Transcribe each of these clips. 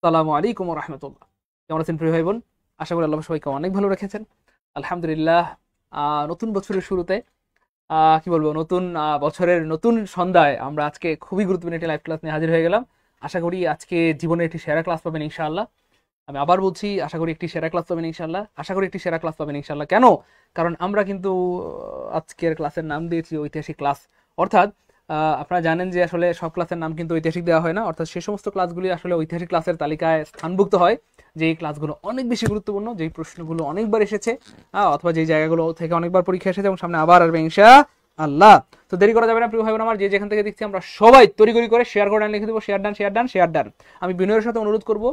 আসসালামু আলাইকুম ওয়া রাহমাতুল্লাহ। কেমন আছেন প্রিয় ভাই বোন? আশা করি আল্লাহ সবাইকে অনেক ভালো রেখেছেন। আলহামদুলিল্লাহ। নতুন বছরের শুরুতে কি বলবো, নতুন বছরের নতুন সন্ধ্যায় আমরা আজকে খুবই গুরুত্বপূর্ণ একটি লাইভ ক্লাস নিয়ে হাজির হয়ে গেলাম। আশা করি আজকে জীবনের একটি সেরা ক্লাস পাবেন ইনশাআল্লাহ। আমি আবার বলছি, আশা করি একটি সেরা ক্লাস পাবেন ইনশাআল্লাহ। আশা করি একটি সেরা ক্লাস পাবেন ইনশাআল্লাহ। কেন? কারণ আমরা কিন্তু আজকের ক্লাসের নাম দিয়েছি ঐতিহাসিক ক্লাস। অর্থাৎ আপনারা জানেন যে আসলে সব ক্লাসের নাম কিন্তু ঐতিহাসিক দেওয়া হয় না। অর্থাৎ সে সমস্ত ক্লাসগুলি আসলে ঐতিহাসিক ক্লাসের তালিকায় স্থানভুক্ত হয়, যেই ক্লাসগুলো অনেক বেশি গুরুত্বপূর্ণ, যেই প্রশ্নগুলো অনেকবার এসেছে, অথবা যেই জায়গাগুলো থেকে অনেকবার পরীক্ষা এসেছে এবং সামনে আবার আসবে ইনশাআল্লাহ। তো দেরি করা যাবে না প্রিয় ভাই বোন আমার, যে যেখান থেকে দেখছি আমরা সবাই তড়িঘড়ি করে শেয়ার করে লিখে দেবো, share done share done share done. আমি বিনয়ের সাথে অনুরোধ করবো,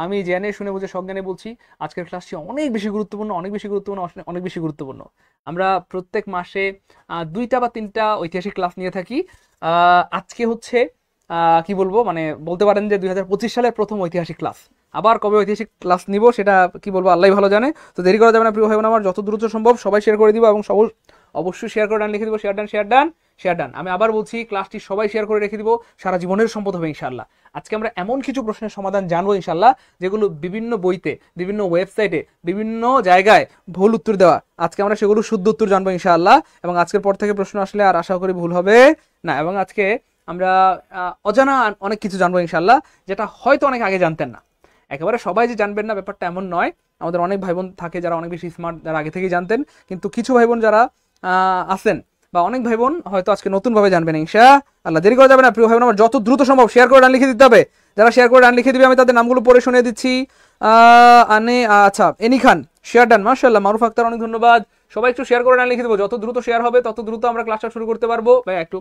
আমি জেনে শুনে বুঝে সজ্ঞানে বলছি, আজকের ক্লাসটি অনেক বেশি গুরুত্বপূর্ণ, অনেক বেশি গুরুত্বপূর্ণ, অনেক বেশি গুরুত্বপূর্ণ। আমরা প্রত্যেক মাসে 2টা বা 3টা ঐতিহাসিক ক্লাস নিয়ে থাকি। আজকে হচ্ছে কি বলবো, মানে বলতে পারেন যে 2025 সালের প্রথম ঐতিহাসিক ক্লাস। আবার কবে ঐতিহাসিক ক্লাস নিব সেটা কি বলবো আল্লাহ ভালো জানে। তো দেরি করা যাবে না প্রিয় ভাই বোন আমার, যত দ্রুত সম্ভব সবাই শেয়ার করে দিব এবং অবশ্যই শেয়ার করে ডান লিখে দিব, share done share done share done. আমি আবার বলছি, ক্লাসটি সবাই শেয়ার করে রেখে দিব, সারা জীবনের সম্পদ হবে ইনশাআল্লাহ। আজকে আমরা এমন কিছু প্রশ্নের সমাধান জানবো ইনশাআল্লাহ, যেগুলো বিভিন্ন বইতে, বিভিন্ন ওয়েবসাইটে, বিভিন্ন জায়গায় ভুল উত্তর দেওয়া। আজকে আমরা সেগুলো শুদ্ধ উত্তর জানবো ইনশাআল্লাহ। এবং আজকের পর থেকে প্রশ্ন আসলে আর আশা করি ভুল হবে না। এবং আজকে আমরা অজানা অনেক কিছু জানবো ইনশাআল্লাহ, যেটা হয়তো অনেক আগে জানতেন না। একেবারে সবাই যে জানবেন না ব্যাপারটা এমন নয়। আমাদের অনেক ভাই বোন থাকে যারা অনেক বেশি স্মার্ট, যারা আগে থেকেই জানতেন, কিন্তু কিছু ভাই বোন যারা আছেন, বা অনেক ভাই বোন হয়তো আজকে নতুন ভাবে জানবেন ইনশাআল্লাহ। দেরি করা যাবে না প্রিয় ভাই বোন আমার, যত দ্রুত সম্ভব শেয়ার করে ডান লিখে দিতে হবে। যারা শেয়ার করে ডান লিখে দিবে আমি তাদের নামগুলো পড়ে শুনিয়ে দিচ্ছি। আচ্ছা, এনি খান শেয়ার ডান, মাশাআল্লাহ। মারুফ আক্তার অনেক ধন্যবাদ। সবাই একটু শেয়ার করে ডান লিখে দেবো, যত দ্রুত শেয়ার হবে তত দ্রুত আমরা ক্লাসটা শুরু করতে পারবো। ভাই একটু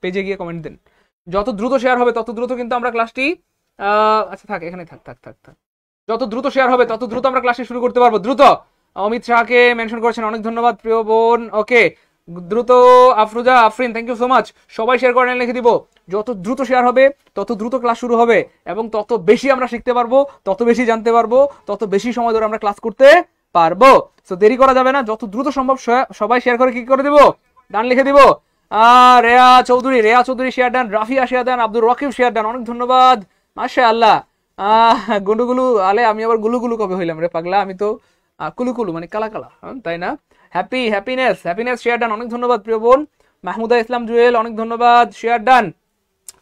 পেজে গিয়ে কমেন্ট দেন। যত দ্রুত শেয়ার হবে তত দ্রুত কিন্তু আমরা ক্লাসটি আচ্ছা থাক, এখানে থাক থাক থাক থাক যত দ্রুত শেয়ার হবে তত দ্রুত আমরা ক্লাসটি শুরু করতে পারবো। দ্রুত অমিত শাহকে মেনশন করেছেন, অনেক ধন্যবাদ প্রিয় বোন। ওকে, দ্রুত Afruza Afrin, thank you so much. সবাই শেয়ার করে লিখে দিব, যত দ্রুত শেয়ার হবে তত দ্রুত ক্লাস শুরু হবে এবং তত বেশি আমরা শিখতে পারবো, তত বেশি জানতে পারবো, তত বেশি সময় ধরে আমরা ক্লাস করতে পারবো। তো দেরি করা যাবে না, যত দ্রুত সম্ভব সবাই শেয়ার করে কি করে দিব, ডান লিখে দিব। Reya Chowdhury share done, Rafia share done, Abdur Rakib share done, অনেক ধন্যবাদ মাশাআল্লাহ। গুলুগুলু আলে, আমি আবার গুলুগুলু কবে হইলাম রে পাগলা, আমি তো কুলুকুলু মানে কালা কালা, তাই না? হ্যাপিনেস শেয়ার ডান, অনেক ধন্যবাদ প্রিয় বোন। মাহমুদা ইসলাম জুয়েল, অনেক ধন্যবাদ, শেয়ার ডান।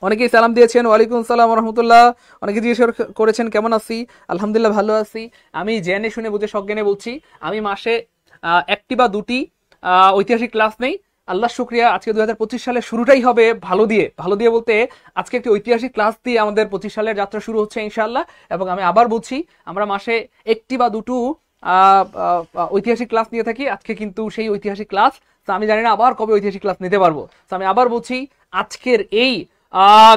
অনেকেই সালাম দিয়েছেন, ওয়ালাইকুম সালাম রহমতুল্লাহ। অনেকে জিজ্ঞেস করেছেন কেমন আছি, আলহামদুলিল্লাহ ভালো আছি। আমি জেনে শুনে বুঝে সজ্ঞানে বলছি, আমি মাসে 1টি বা 2টি ঐতিহাসিক ক্লাস নেই। আল্লাহ শুক্রিয়া, আজকে 2025 সালের শুরুটাই হবে ভালো দিয়ে বলতে আজকে একটি ঐতিহাসিক ক্লাস দিয়ে আমাদের 25 সালের যাত্রা শুরু হচ্ছে ইনশাআল্লাহ। এবং আমি আবার বলছি, আমরা মাসে 1টি বা 2টো ঐতিহাসিক ক্লাস নিয়ে থাকি। আজকে কিন্তু সেই ঐতিহাসিক ক্লাস, তো আমি জানি না আবার কবে ঐতিহাসিক ক্লাস নিতে পারবো। তো আমি আবার বলছি, আজকের এই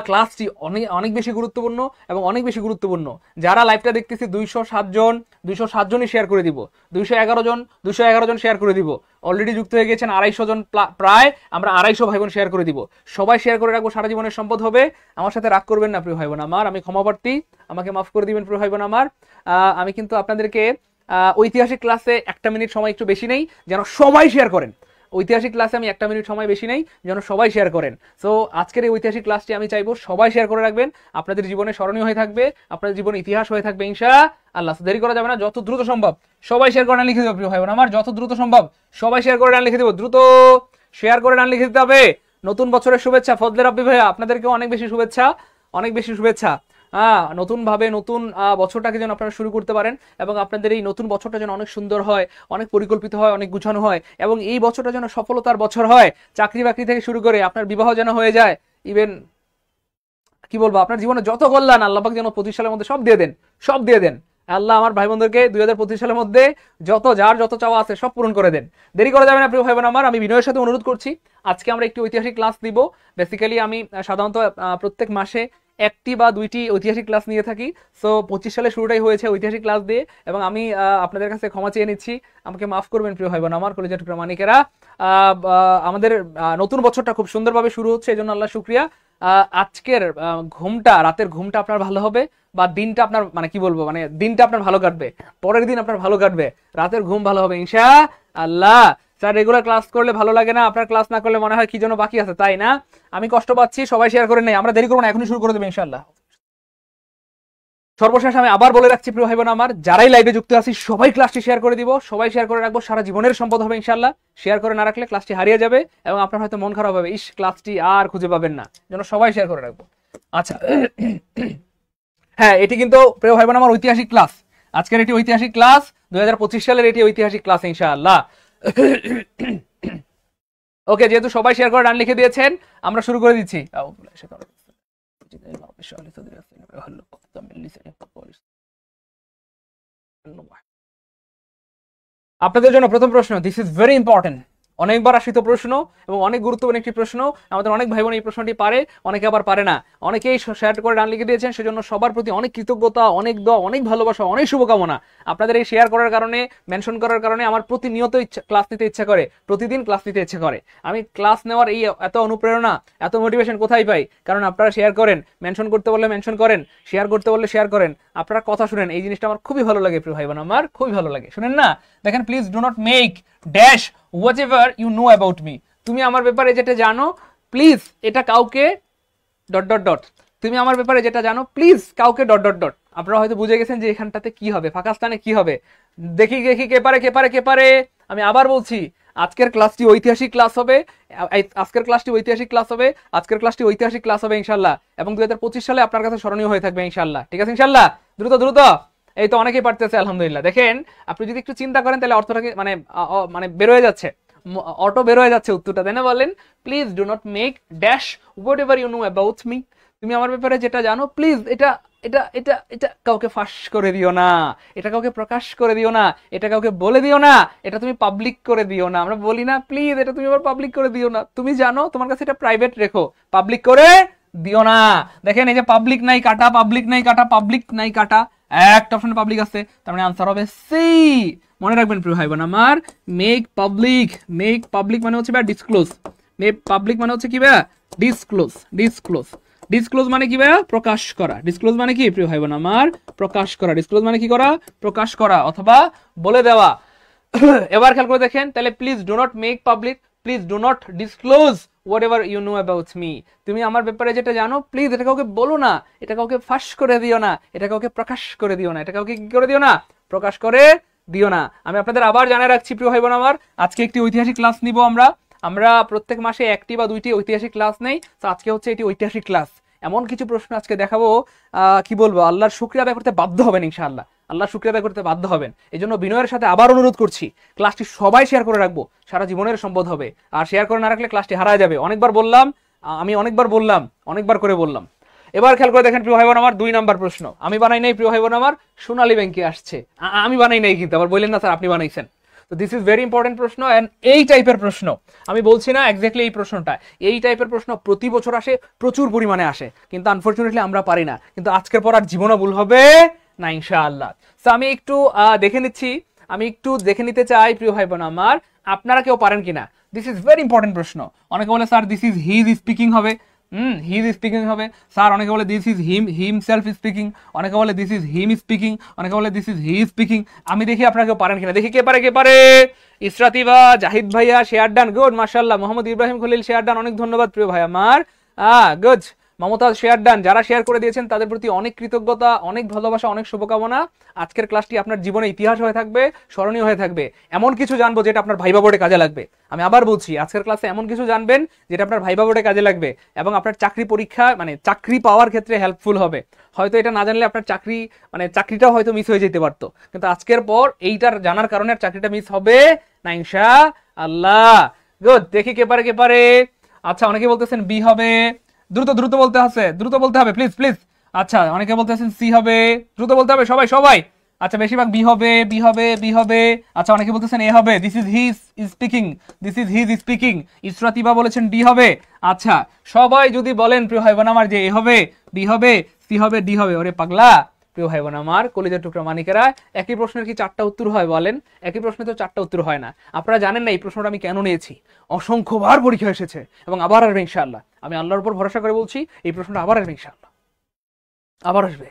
ক্লাসটি অনেক অনেক বেশি গুরুত্বপূর্ণ এবং অনেক বেশি গুরুত্বপূর্ণ। যারা লাইভটা দেখতেছি 207 জনই শেয়ার করে দিব, 211 জন শেয়ার করে দিব। অলরেডি যুক্ত হয়ে গেছেন 250 জন, প্রায় আমরা 250 ভাই বোন শেয়ার করে দিব। সবাই শেয়ার করে রাখবো, সারা জীবনের সম্পদ হবে। আমার সাথে রাগ করবেন না প্রিয় ভাই বোন আমার, আমি ক্ষমাপ্রার্থী, আমাকে মাফ করে দিবেন প্রিয় ভাই বোন আমার। আমি কিন্তু আপনাদেরকে ঐতিহাসিক ক্লাসে 1টা মিনিট সময় একটু বেশি নেই, যেন সবাই শেয়ার করেন। ঐতিহাসিক ক্লাসে আমি 1টা মিনিট সময় বেশি নেই, যেন সবাই শেয়ার করেন। সো আজকের এই ঐতিহাসিক ক্লাসটি আমি চাইবো সবাই শেয়ার করে রাখবেন, আপনাদের জীবনে স্মরণীয় হয়ে থাকবে, আপনাদের জীবনে ইতিহাস হয়ে থাকবে ইনশাআল্লাহ। দেরি করা যাবে না, যত দ্রুত সম্ভব সবাই শেয়ার করে লিখে দেবো প্রিয় ভাই বোন আমার, যত দ্রুত সম্ভব সবাই শেয়ার করে লিখে দেবো, দ্রুত শেয়ার করে লিখে দিতে হবে। নতুন বছরের শুভেচ্ছা ফজলে রাব্বি ভাইয়া, আপনাদেরকে অনেক বেশি শুভেচ্ছা। নতুন ভাবে নতুন বছরটাকে যেন আপনারা শুরু করতে পারেন এবং আপনাদের এই নতুন বছরটা যেন অনেক সুন্দর হয়, অনেক পরিকল্পিত হয়, অনেক গুছানো হয় এবং এই বছরটা যেন সফলতার বছর হয়। চাকরি বাকরি থেকে শুরু করে আপনার বিবাহ যেন হয়ে যায়, ইভেন কি বলবো, আপনার জীবনে যত কল্যাণ আল্লাহ পাক যেন 25 সালের মধ্যে সব দিয়ে দেন। আল্লাহ আমার ভাই বোনদেরকে 2025 সালের মধ্যে যার যত চাওয়া আছে সব পূরণ করে দেন। দেরি করা যাবে না প্রিয় ভাই বোন আমার, আমি বিনয়ের সাথে অনুরোধ করছি, আজকে আমরা একটি ঐতিহাসিক ক্লাস দিব। বেসিক্যালি আমি সাধারণত প্রত্যেক মাসে 1টি বা 2টি ঐতিহাসিক ক্লাস নিয়ে থাকি। সো 25 সালে শুরুটাই হয়েছে ঐতিহাসিক ক্লাস দিয়ে এবং আমি আপনাদের কাছে ক্ষমা চেয়ে নিচ্ছি, আমাকে মাফ করবেন প্রিয় ভাই বোন আমার, কলেজের টুকরা মানিকেরা। আমাদের নতুন বছরটা খুব সুন্দরভাবে শুরু হচ্ছে, এই জন্য আল্লাহ শুক্রিয়া। আজকের রাতের ঘুমটা আপনার ভালো হবে, বা দিনটা আপনার মানে কি বলবো, মানে দিনটা আপনার ভালো কাটবে, পরের দিন আপনার ভালো কাটবে, রাতের ঘুম ভালো হবে ইনশাআল্লাহ। স্যার রেগুলার ক্লাস করলে ভালো লাগে না, আপনার ক্লাস না করলে মনে হয় কি যেন বাকি আছে, তাই না? আমি কষ্ট পাচ্ছি, সবাই শেয়ার করে নেই, আমরা দেরি করবো না, এখনই শুরু করে দেবো ইনশাআল্লাহ। সর্বশেষ আমি আবার বলে রাখছি প্রিয় ভাই বোন আমার, যারাই লাইভে যুক্ত আছি সবাই ক্লাসটি শেয়ার করে দিব, সবাই শেয়ার করে রাখবো, সারা জীবনের সম্পদ হবে ইনশাআল্লাহ। শেয়ার করে না রাখলে ক্লাসটি হারিয়ে যাবে এবং আপনার হয়তো মন খারাপ হবে, ইস ক্লাসটি আর খুঁজে পাবেন না, যেন সবাই শেয়ার করে রাখবো। আচ্ছা হ্যাঁ, এটি কিন্তু প্রিয় ভাই বোন আমার ঐতিহাসিক ক্লাস, আজকের এটি ঐতিহাসিক ক্লাস, 2025 সালের এটি ঐতিহাসিক ক্লাস ইনশাআল্লাহ। ওকে, যেহেতু সবাই শেয়ার করে ডান লিখে দিয়েছেন, আমরা শুরু করে দিচ্ছি। আপনাদের জন্য প্রথম প্রশ্ন, দিস ইজ ভেরি ইম্পর্টেন্ট, অনেকবার আসিত প্রশ্ন এবং অনেক গুরুত্বপূর্ণ একটি প্রশ্ন। আমাদের অনেক ভাই বোন এই প্রশ্নটি পারে, অনেকে আবার পারে না, অনেকেই শেয়ার করে ডান লিখে দিয়েছেন, সেজন্য সবার প্রতি অনেক কৃতজ্ঞতা, অনেক দোয়া, অনেক ভালোবাসা, অনেক শুভকামনা। আপনাদের এই শেয়ার করার কারণে, মেনশন করার কারণে আমার প্রতিনিয়ত ক্লাস নিতে ইচ্ছা করে, প্রতিদিন ক্লাস নিতে ইচ্ছা করে। আমি ক্লাস নেওয়ার এই এত অনুপ্রেরণা, এত মোটিভেশন কোথায় পাই? কারণ আপনারা শেয়ার করেন, মেনশন করতে বললে মেনশন করেন, শেয়ার করতে বললে শেয়ার করেন, আপনারা কথা শুনেন, এই জিনিসটা আমার খুবই ভালো লাগে প্রিয় ভাই বোন আমার, খুবই ভালো লাগে। শুনেন না, দেখেন, please do not make dash whatever you know about me. তুমি আমার ব্যাপারে যেটা জানো প্লিজ এটা কাউকে ডট ডট ডট, তুমি আমার ব্যাপারে যেটা জানো প্লিজ কাউকে ডট ডট ডট। আপনারা হয়তো বুঝে গেছেন যে এখানটাতে কি হবে, ফাঁকা স্থানে কি হবে। দেখি দেখি কে পারে কে পারে কে পারে। আমি আবার বলছি, আজকের ক্লাসটি ঐতিহাসিক ক্লাস হবে, আজকের ক্লাসটি ঐতিহাসিক ক্লাস হবে, আজকের ক্লাসটি ঐতিহাসিক ক্লাস হবে ইনশাআল্লাহ, এবং 2025 সালে আপনার কাছে স্মরণীয় হয়ে থাকবে ইনশাআল্লাহ। ঠিক আছে ইনশাআল্লাহ? দ্রুত দ্রুত, এই তো অনেকেই পারতেছে আলহামদুলিল্লাহ। দেখেন, আপনি যদি একটু চিন্তা করেন তাহলে অর্থটাকে মানে মানে বের হয়ে যাচ্ছে, অটো বের হয়ে যাচ্ছে উত্তরটা, তাই না? বলেন, please do not make dash whatever you know about me. তুমি আমার ব্যাপারে যেটা জানো প্লিজ এটা এটা এটা এটা কাউকে ফাঁস করে দিও না, এটা কাউকে প্রকাশ করে দিও না, এটা কাউকে বলে দিও না, এটা তুমি পাবলিক করে দিও না। আমরা বলি না, প্লিজ এটা তুমি আবার পাবলিক করে দিও না, তুমি জানো তোমার কাছে এটা প্রাইভেট রেখো, পাবলিক করে দিও না। দেখেন, এই যে পাবলিক নাই কাটা, পাবলিক নাই কাটা, পাবলিক নাই কাটা, একটা অপশনে পাবলিক আছে, তার মানে আনসার হবে সি। মনে রাখবেন প্রিয় ভাই বোন আমার, মেক পাবলিক, মেক পাবলিক মানে হচ্ছে ভাই ডিসক্লোজ, মেক পাবলিক মানে হচ্ছে কি ভাই ডিসক্লোজ, ডিসক্লোজ, ডিসক্লোজ মানে কি ভাই প্রকাশ করা, ডিসক্লোজ মানে কি প্রিয় ভাই বোন আমার প্রকাশ করা, ডিসক্লোজ মানে কি করা প্রকাশ করা অথবা বলে দেওয়া। এবার খেয়াল করে দেখেন, তাহলে please do not make public, please do not disclose whatever you know about me. তুমি আমার ব্যাপারে যেটা জানো প্লিজ এটা কাউকে বলো না, এটা কাউকে ফাঁস করে দিও না, এটা কাউকে প্রকাশ করে দিও না, এটা কাউকে কি করে দিও না, প্রকাশ করে দিও না। আমি আপনাদের আবার জানাই রাখছি প্রিয় ভাই বোন আমার, আজকে একটি ঐতিহাসিক ক্লাস নিব আমরা। আমরা প্রত্যেক মাসে একটি বা দুইটি ঐতিহাসিক ক্লাস নেই, তো আজকে হচ্ছে এটি ঐতিহাসিক ক্লাস। এমন কিছু প্রশ্ন আজকে দেখাবো, কি বলবো, আল্লাহর শুকরিয়া আদায় করতে বাধ্য হবেন ইনশাআল্লাহ, আল্লাহর শুকরিয়া আদায় করতে বাধ্য হবেন। এই জন্য বিনয়ের সাথে আবার অনুরোধ করছি, ক্লাসটি সবাই শেয়ার করে রাখবো, সারা জীবনের সম্পদ হবে। আর শেয়ার করে না রাখলে ক্লাসটি হারায় যাবে। অনেকবার বললাম, আমি অনেকবার বললাম, অনেকবার করে বললাম। এবার খেয়াল করে দেখেন প্রিয় ভাই বোন আমার, 2 নাম্বার প্রশ্ন। আমি বানাই নাই প্রিয় ভাই বোন আমার, সোনালী ব্যাংকে আসছে, আমি বানাই নাই, কিন্তু আবার বললেন না স্যার আপনি বানাইছেন। তো দিস ইজ ভেরি ইম্পর্টেন্ট প্রশ্ন, এন্ড এই টাইপের প্রশ্ন, আমি বলছি না এক্স্যাক্টলি এই প্রশ্নটা, এই টাইপের প্রশ্ন প্রতি বছর আসে, প্রচুর পরিমাণে আসে, কিন্তু আনফরচুনেটলি আমরা পারি না। কিন্তু আজকের পর আর জীবনও ভুল হবে না ইনশাআল্লাহ। তো আমি একটু দেখে নিচ্ছি, আমি একটু দেখে নিতে চাই প্রিয় ভাই বোন আমার, আপনারা কেউ পারেন কিনা। দিস ইজ ভেরি ইম্পর্টেন্ট প্রশ্ন। অনেকে বলে sir this is he is speaking হবে, হি ইজ স্পিকিং হবে স্যার, অনেকে বলে দিস ইজ হিমসেলফ স্পিকিং, অনেকে বলে দিস ইজ হিম স্পিকিং, অনেকে বলে দিস ইজ হি স্পিকিং। আমি দেখি আপনারা কেউ পারেন কিনা, দেখি কে পারে কে পারে। ইসরাতিবা, জাহিদ ভাইয়া শেয়ার ডান, গুড মাশাআল্লাহ। মোহাম্মদ ইব্রাহিম খলিল শেয়ার ডান, অনেক ধন্যবাদ প্রিয় ভাই আমার, গুড। মমতাজ শেয়ার ডান, যারা শেয়ার করে দিয়েছেন তাদের প্রতি অনেক কৃতজ্ঞতা, অনেক ভালোবাসা, অনেক শুভকামনা। আজকের ক্লাসটি আপনার জীবনে ইতিহাস হয়ে থাকবে, স্মরণীয় হয়ে থাকবে। এমন কিছু জানবো যেটা আপনার ভাইবা বোর্ডে কাজে লাগবে। আমি আবার বলছি, আজকের ক্লাসে এমন কিছু জানবেন যেটা আপনার ভাইবা বোর্ডে কাজে লাগবে এবং আপনার চাকরি পরীক্ষা মানে চাকরি পাওয়ার ক্ষেত্রে হেল্পফুল হবে। হয়তো এটা না জানলে আপনার চাকরি মানে চাকরিটাও হয়তো মিস হয়ে যেতে পারতো, কিন্তু আজকের পর এইটার জানার কারণে আর চাকরিটা মিস হবে না ইনশাআল্লাহ। গুড, দেখি কে পারে কে পারে। আচ্ছা, অনেকে বলতেছেন বি হবে, দ্রুত দ্রুত বলতে আছে, দ্রুত বলতে হবে প্লিজ প্লিজ। আচ্ছা, অনেকে বলতেছেন সি হবে, দ্রুত বলতে হবে সবাই সবাই। আচ্ছা, বেশিরভাগ বি হবে, বি হবে, বি হবে। আচ্ছা, অনেকে বলতেছেন এ হবে, this is he is speaking, this is he is speaking. ইসরাতিবা বলেছেন ডি হবে। আচ্ছা, সবাই যদি বলেন প্রিয় ভাই বোন আমার যে এ হবে, বি হবে, সি হবে, ডি হবে, ওরে পাগলা প্রিয় ভাই বোন আমার, কলিজার টুকরা মানিকেরা, একই প্রশ্নের কি 4টা উত্তর হয় বলেন? একই প্রশ্নে তো 4টা উত্তর হয় না। আপনারা জানেন না এই প্রশ্নটা আমি কেন নিয়েছি? অসংখ্যবার পরীক্ষা এসেছে এবং আবার আসবে ইনশাআল্লাহ। আমি আল্লাহর উপর ভরসা করে বলছি, এই প্রশ্নটা আবার আসবে ইনশাআল্লাহ, আবার আসবে।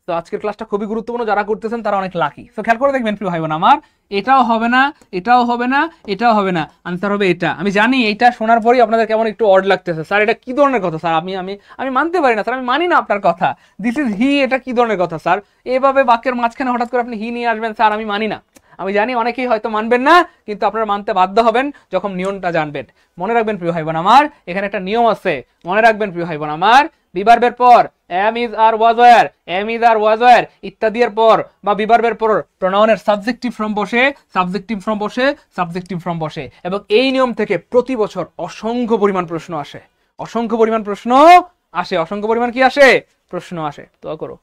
তো আজকের ক্লাসটা খুবই গুরুত্বপূর্ণ, যারা করতেছেন তারা অনেক লাকি। তো খেয়াল করে দেখবেন প্রিয় ভাই বোন আমার, এটাও হবে না, এটাও হবে না, এটাও হবে না, আনসার হবে এটা। আমি জানি এইটা শোনার পরেই আপনাদের কেমন একটু অড লাগতেছে, স্যার এটা কি ধরনের কথা স্যার, আমি আমি আমি মানতে পারি না স্যার, আমি মানি না আপনার কথা, দিস ইজ হি, এটা কি ধরনের কথা স্যার, এভাবে বাক্যের মাঝখানে হঠাৎ করে আপনি হি নিয়ে আসবেন স্যার, আমি মানি না। আমি জানি অনেকেই হয়তো মানবেন না, কিন্তু আপনারা মানতে বাধ্য হবেন যখন নিয়মটা জানবেন। মনে রাখবেন প্রিয় ভাই বোন আমার, এখানে একটা নিয়ম আছে, মনে রাখবেন প্রিয় ভাই বোন আমার, বিভার্বের পর am is are was were, am is are was were ইত্যাদির পর বা বিভার্বের পর প্রোনাউনের সাবজেক্টিভ ফর্ম বসে, সাবজেক্টিভ ফর্ম বসে, সাবজেক্টিভ ফর্ম বসে। এবং এই নিয়ম থেকে প্রতি বছর অসংখ্য পরিমাণ প্রশ্ন আসে, অসংখ্য পরিমাণ প্রশ্ন আসে, অসংখ্য পরিমাণ কি আসে, প্রশ্ন আসে। তো করো,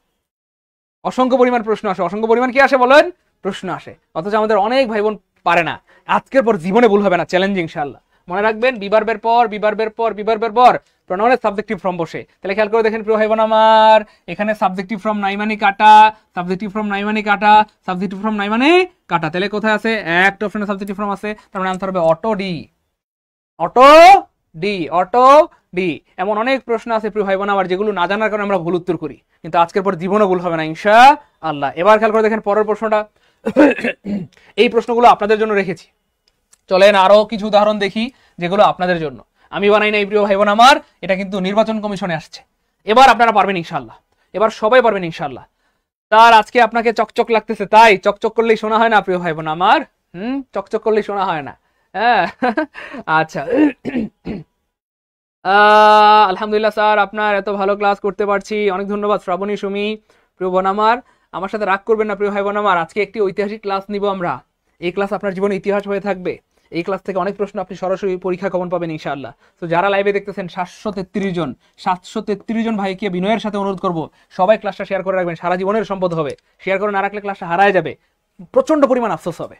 অসংখ্য পরিমাণ প্রশ্ন আসে, অসংখ্য পরিমাণ কি আসে বলেন, প্রশ্ন আসে। অথচ আমাদের অনেক ভাই বোন পারে না। আজকের পর জীবনে ভুল হবে না, চ্যালেঞ্জ ইনশাআল্লাহ। মনে রাখবেন বিভার্বের পর, বিভার্বের পর, বিভার্বের পর প্রোনাউনের সাবজেক্টিভ ফর্ম বসে। তাহলে খেয়াল করে দেখেন প্রিয় ভাই বোন আমার, এখানে সাবজেক্টিভ ফর্ম নাই মানে কাটা, সাবজেক্টিভ ফর্ম নাই মানে কাটা, সাবজেক্টিভ ফর্ম নাই মানে কাটা। তাহলে কোথায় আছে, একটা অপশনে সাবজেক্টিভ ফর্ম আছে, তার মানে আনসার হবে auto D, auto D, auto D. এমন অনেক প্রশ্ন আছে প্রিয় ভাই বোন আমার, যেগুলো না জানার কারণে আমরা ভুল উত্তর করি, কিন্তু আজকের পর জীবনও ভুল হবে না ইনশাআল্লাহ। এবার খেয়াল করে দেখেন পরের প্রশ্নটা। এই প্রশ্নগুলো আপনাদের জন্য রেখেছি, চলেন আরো কিছু উদাহরণ দেখি যেগুলো আপনাদের জন্য। আমি বানাই নাই প্রিয় ভাই বোন আমার, এটা কিন্তু নির্বাচন কমিশনে আসছে। এবার আপনারা পারবেন ইনশাআল্লাহ, এবার সবাই পারবেন ইনশাআল্লাহ। তার আজকে আপনাকে চকচক লাগতেছে, তাই চকচক করলেই শোনা হয় না প্রিয় ভাই বোন আমার, চকচক করলেই শোনা হয় না। হ্যাঁ আচ্ছা, আলহামদুলিল্লাহ স্যার, আপনার এত ভালো ক্লাস করতে পারছি, অনেক ধন্যবাদ শ্রাবণী সুমি। প্রিয় বোন আমার সাথে রাগ করবেন না প্রিয় ভাই বোন আমার, আজকে একটি ঐতিহাসিক ক্লাস নিব আমরা। এই ক্লাস আপনার জীবনে ইতিহাস হয়ে থাকবে। এই ক্লাস থেকে অনেক প্রশ্ন আপনি সরাসরি পরীক্ষা কমন পাবেন ইনশাআল্লাহ। তো যারা লাইভে দেখতেছেন 733 জন ভাইকে বিনয়ের সাথে অনুরোধ করব, সবাই ক্লাসটা শেয়ার করে রাখবেন, সারা জীবনের সম্পদ হবে। শেয়ার করে না রাখলে ক্লাসটা হারায় যাবে, প্রচন্ড পরিমাণ আফসোস হবে।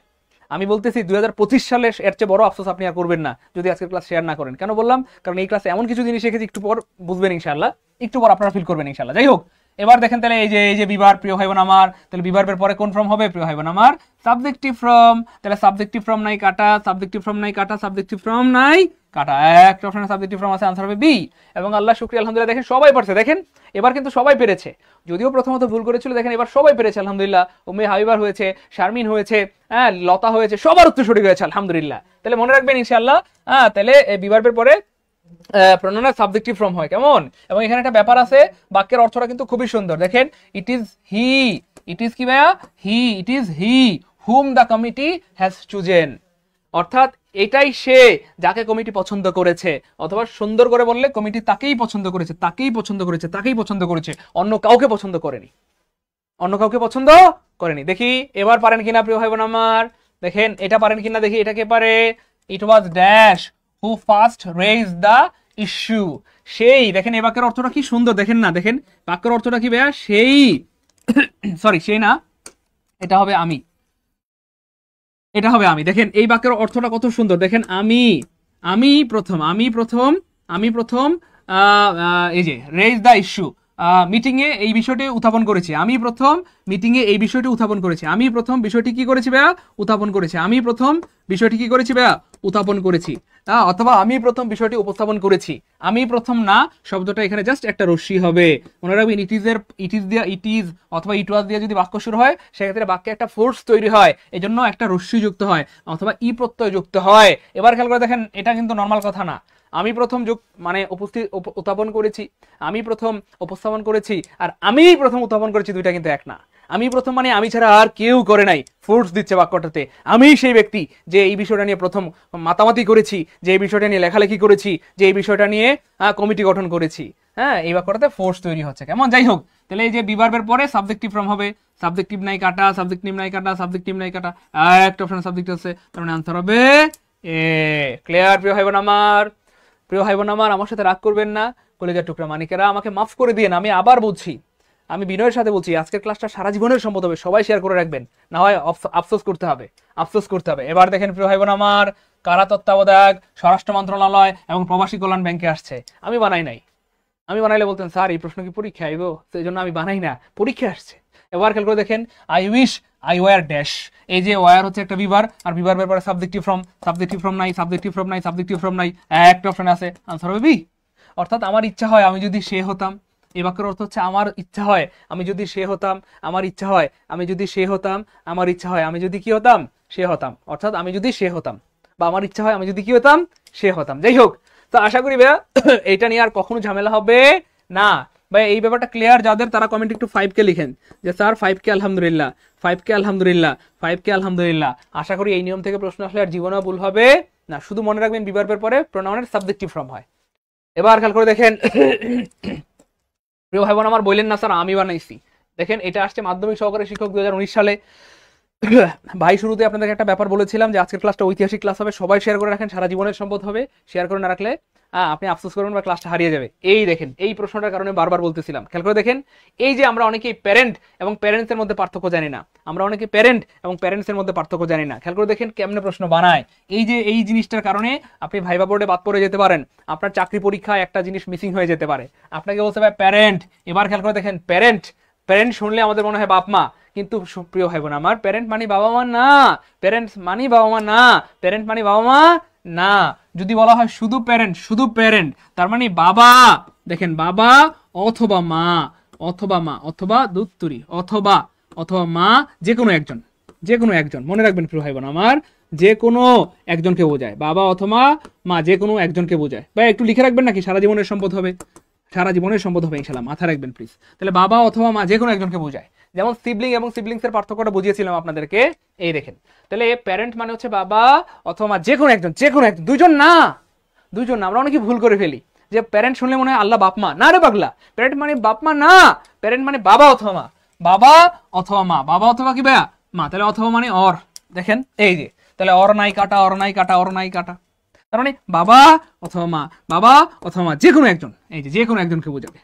আমি বলতেছি 2025 সালে এর চেয়ে বড় আফসোস আপনি আর করবেন না যদি আজকের ক্লাস শেয়ার না করেন। কেন বললাম, কারণ এই ক্লাসে এমন কিছু জিনিস শিখেছি, একটু পর বুঝবেন ইনশাআল্লাহ, একটু পর আপনারা ফিল করবেন ইনশাআল্লাহ। যাই হোক, এবার দেখেন তাহলে এই যে বিভার প্রিয় ভাই বোন আমার, তাহলে বিভার্বের পরে কোন ফর্ম হবে প্রিয় ভাই বোন আমার, সাবজেক্টিভ ফর্ম। তাহলে সাবজেক্টিভ ফর্ম নাই কাটা, সাবজেক্টিভ ফর্ম নাই কাটা, সাবজেক্টিভ ফর্ম নাই কাটা, একটা অপশনে সাবজেক্টিভ ফর্ম আছে, আনসার হবে বি। এবং আল্লাহ শুকরিয়া আলহামদুলিল্লাহ, দেখেন সবাই পারছে, দেখেন এবার কিন্তু সবাই পেরেছে। যদিও প্রথমত ভুল করেছিল, দেখেন এবার সবাই পেরেছে আলহামদুলিল্লাহ। উম্মে হাবিবার হয়েছে, শারমিন হয়েছে, হ্যাঁ লতা হয়েছে, সবার উত্তর সঠিক হয়েছে আলহামদুলিল্লাহ। তাহলে মনে রাখবেন ইনশাআল্লাহ, তাহলে বিভার্বের পরে প্রোনাউনের সাবজেক্টিভ ফর্ম হয়, কেমন? এবং এখানে একটা ব্যাপার আছে, বাক্যের অর্থটা কিন্তু খুবই সুন্দর। দেখেন ইট ইজ হি, ইট ইজ কি ভাইয়া, he, it is he hmm the committee has chosen, অর্থাৎ এটাই সে যাকে কমিটি পছন্দ করেছে। অথবা সুন্দর করে বললে, কমিটি তাকেই পছন্দ করেছে, তাকেই পছন্দ করেছে, তাকেই পছন্দ করেছে, অন্য কাউকে পছন্দ করেনি, অন্য কাউকে পছন্দ করেনি। দেখি এবার পারেন কিনা প্রিয় ভাই বোন আমার, দেখেন এটা পারেন কিনা দেখি, এটা কে পারে, it was dash who first raise the issue, সেই। দেখেন এই বাক্যের অর্থটা কি সুন্দর, দেখেন না, দেখেন বাক্যের অর্থটা কি ভাইয়া, সেই, সরি সেই না, এটা হবে আমি, এটা হবে আমি। দেখেন এই বাক্যের অর্থটা কত সুন্দর, দেখেন আমি প্রথম এই যে রেজ দ্য ইস্যু, মিটিং এ এই বিষয়টি উত্থাপন করেছি, আমি প্রথম মিটিং এ এই বিষয়টি উত্থাপন করেছি, আমি প্রথম বিষয়টি কি করেছি ভাইয়া, উত্থাপন করেছি, আমি প্রথম বিষয়টি কি করেছি ভাইয়া, উত্থাপন করেছি। অথবা আমি প্রথম বিষয়টি উপস্থাপন করেছি, আমি প্রথম না শব্দটা এখানে জাস্ট একটা রশ্মি হবে। মনে রাখবেন ইট ইজ অথবা ইট ওয়াজ দিয়ে যদি বাক্য শুরু হয়, সেক্ষেত্রে বাক্যে একটা ফোর্স তৈরি হয়, এই জন্য একটা রশ্মি যুক্ত হয় অথবা ই প্রত্যয় যুক্ত হয়। এবার খেয়াল করে দেখেন, এটা কিন্তু নর্মাল কথা না। আমি প্রথম মানে উত্থাপন করেছি, আমি প্রথম উপস্থাপন করেছি, আর আমি প্রথম উত্থাপন করেছি, দুইটা কিন্তু এক না। আমি প্রথম মানে আমি ছাড়া আর কেউ করে নাই, ফোর্স দিচ্ছে বাক্যটাতে, আমি সেই ব্যক্তি যে এই বিষয়টা নিয়ে প্রথম মাতামাতি করেছি, যে এই বিষয়টা নিয়ে লেখালেখি করেছি, যে এই বিষয়টা নিয়ে কমিটি গঠন করেছি। হ্যাঁ, এই বাক্যটাতে ফোর্স তৈরি হচ্ছে, কেমন? যাই হোক, তাহলে এই যে বিভার্বের পরে সাবজেক্টিভ ফর্ম হবে, সাবজেক্টিভ নাই কাটা, সাবজেক্টিভ নাই কাটা, সাবজেক্টিভ নাই কাটা, একটা অপশন সাবজেক্ট আছে, তার মানে আনসার হবে এ। ক্লিয়ার প্রিয় ভাই বোন আমার? প্রিয় ভাই বোন আমার সাথে রাগ করবেন না, কলিজার টুকরা মানিকেরা, আমাকে মাফ করে দিয়ে, আমি আবার বলছি, আমি বিনয়ের সাথে বলছি, আজকের ক্লাসটা সারা জীবনের সম্পদ হবে, সবাই শেয়ার করে রাখবেন, না হয় আফসোস করতে হবে, আফসোস করতে হবে। এবার দেখেন প্রিয় ভাই বোন আমার, কারা তত্ত্বাবধায়ক স্বরাষ্ট্র মন্ত্রণালয় এবং প্রবাসী কল্যাণ ব্যাংকে আসছে, আমি বানাই নাই। আমি বানাইলে বলতেন স্যার এই প্রশ্ন কি পরীক্ষা আইব, সেই জন্য আমি বানাই না, পরীক্ষা আসছে। এবার খেয়াল করে দেখেন, I wish I were dash, এই যে ওয়ার হচ্ছে একটা বিভার, আর বিভার্বের পরে সাবজেক্টিভ ফর্ম, সাবজেক্টিভ ফর্ম নাই, সাবজেক্টিভ ফর্ম নাই, সাবজেক্টিভ ফর্ম নাই, একটা অপশন আছে, আনসার হবে বি। অর্থাৎ আমার ইচ্ছা হয় আমি যদি সে হতাম, এই বাক্যের অর্থ হচ্ছে আমার ইচ্ছা হয় আমি যদি সে হতাম, আমার ইচ্ছা হয় আমি যদি সে হতাম, আমার ইচ্ছা হয় আমি যদি কি হতাম, সে হতাম। অর্থাৎ আমি যদি সে হতাম, বা আমার ইচ্ছা হয় আমি যদি কি হতাম, সে হতাম। যাই হোক, তো আশা করি ভাইয়া এইটা নিয়ে আর কখনো ঝামেলা হবে না। ভাই এই ব্যাপারটা ক্লিয়ার যাদের, তারা কমেন্ট একটু 5K লিখেন যে স্যার 5K আলহামদুলিল্লাহ, 5K আলহামদুলিল্লাহ, 5K আলহামদুলিল্লাহ। আশা করি এই নিয়ম থেকে প্রশ্ন আসলে আর জীবনেও ভুল হবে না। শুধু মনে রাখবেন বিভার্বের পরে প্রোনাউনের সাবজেক্টিভ ফর্ম হয়। এবার খেয়াল করে দেখেন, প্রিয় ভাই বোন আমার, বললেন না স্যার আমি বানাইছি। দেখেন এটা আসছে মাধ্যমিক সহকারী শিক্ষক 2019 সালে। ভাই শুরুতে আপনাদের একটা ব্যাপার বলেছিলাম যে আজকের ক্লাসটা ঐতিহাসিক ক্লাস হবে, সবাই শেয়ার করে রাখেন, সারা জীবনের সম্পদ হবে। শেয়ার করে না রাখলে আপনি আফসোস করবেন বা ক্লাসটা হারিয়ে যাবে। এই দেখেন এই প্রশ্নটার কারণে বারবার বলতেছিলাম, খেয়াল করে দেখেন। এই যে আমরা অনেকেই প্যারেন্ট এবং প্যারেন্টসের মধ্যে পার্থক্য জানি না, আমরা অনেকে প্যারেন্ট এবং প্যারেন্টসের মধ্যে পার্থক্য জানি না। খেয়াল করে দেখেন কেমনে প্রশ্ন বানায়। এই যে এই জিনিসটার কারণে আপনি ভাইবা বোর্ডে বাদ পড়ে যেতে পারেন, আপনার চাকরি পরীক্ষায় একটা জিনিস মিসিং হয়ে যেতে পারে। আপনাকে বলতে হবে প্যারেন্ট। এবার খেয়াল করে দেখেন, প্যারেন্ট, প্যারেন্ট শুনলে আমাদের মনে হয় বাপ মা, কিন্তু প্রিয় ভাই বোন আমার, প্যারেন্ট মানে বাবা মা না, প্যারেন্টস মানে বাবা মা না, প্যারেন্ট মানে বাবা মা না। যদি বলা হয় শুধু প্যারেন্ট, শুধু প্যারেন্ট, তার মানে বাবা, দেখেন বাবা অথবা মা, অথবা মা, অথবা দুত্তুরি, অথবা অথবা মা, যে কোনো একজন, যে কোনো একজন। মনে রাখবেন প্রিয় ভাই বোন আমার, যে কোনো একজনকে বোঝায়, বাবা অথবা মা, যে কোনো একজনকে বোঝায়। ভাই একটু লিখে রাখবেন নাকি, সারা জীবনের সম্পদ হবে, সারা জীবনের সম্পদ হবে ইনশাআল্লাহ, মাথা রাখবেন প্লিজ। তাহলে বাবা অথবা মা যে কোনো একজনকে বোঝায়। যেমন সিবলিং এবং সিবলিংস এর পার্থক্যটা বুঝিয়েছিলাম আপনাদেরকে, এই দেখেন। তাহলে প্যারেন্ট মানে হচ্ছে বাবা অথবা মা, যে কোনো একজন, যে কোনো একজন, দুইজন না, দুইজন না। আমরা অনেকে ভুল করে ফেলি যে প্যারেন্ট শুনলে মনে হয় আল্লাহ বাপ মা, না রে পাগলা, প্যারেন্ট মানে বাপ মা না, প্যারেন্ট মানে বাবা অথবা মা, বাবা অথবা মা, বাবা অথবা কি ভাইয়া মা। তাহলে অথবা মানে অর, দেখেন এই যে, তাহলে অর নাই কাটা, অর নাই কাটা, অর নাই কাটা, তার মানে বাবা অথবা মা, বাবা অথবা মা, যে কোনো একজন, এই যে যে কোনো একজনকে বোঝাবে।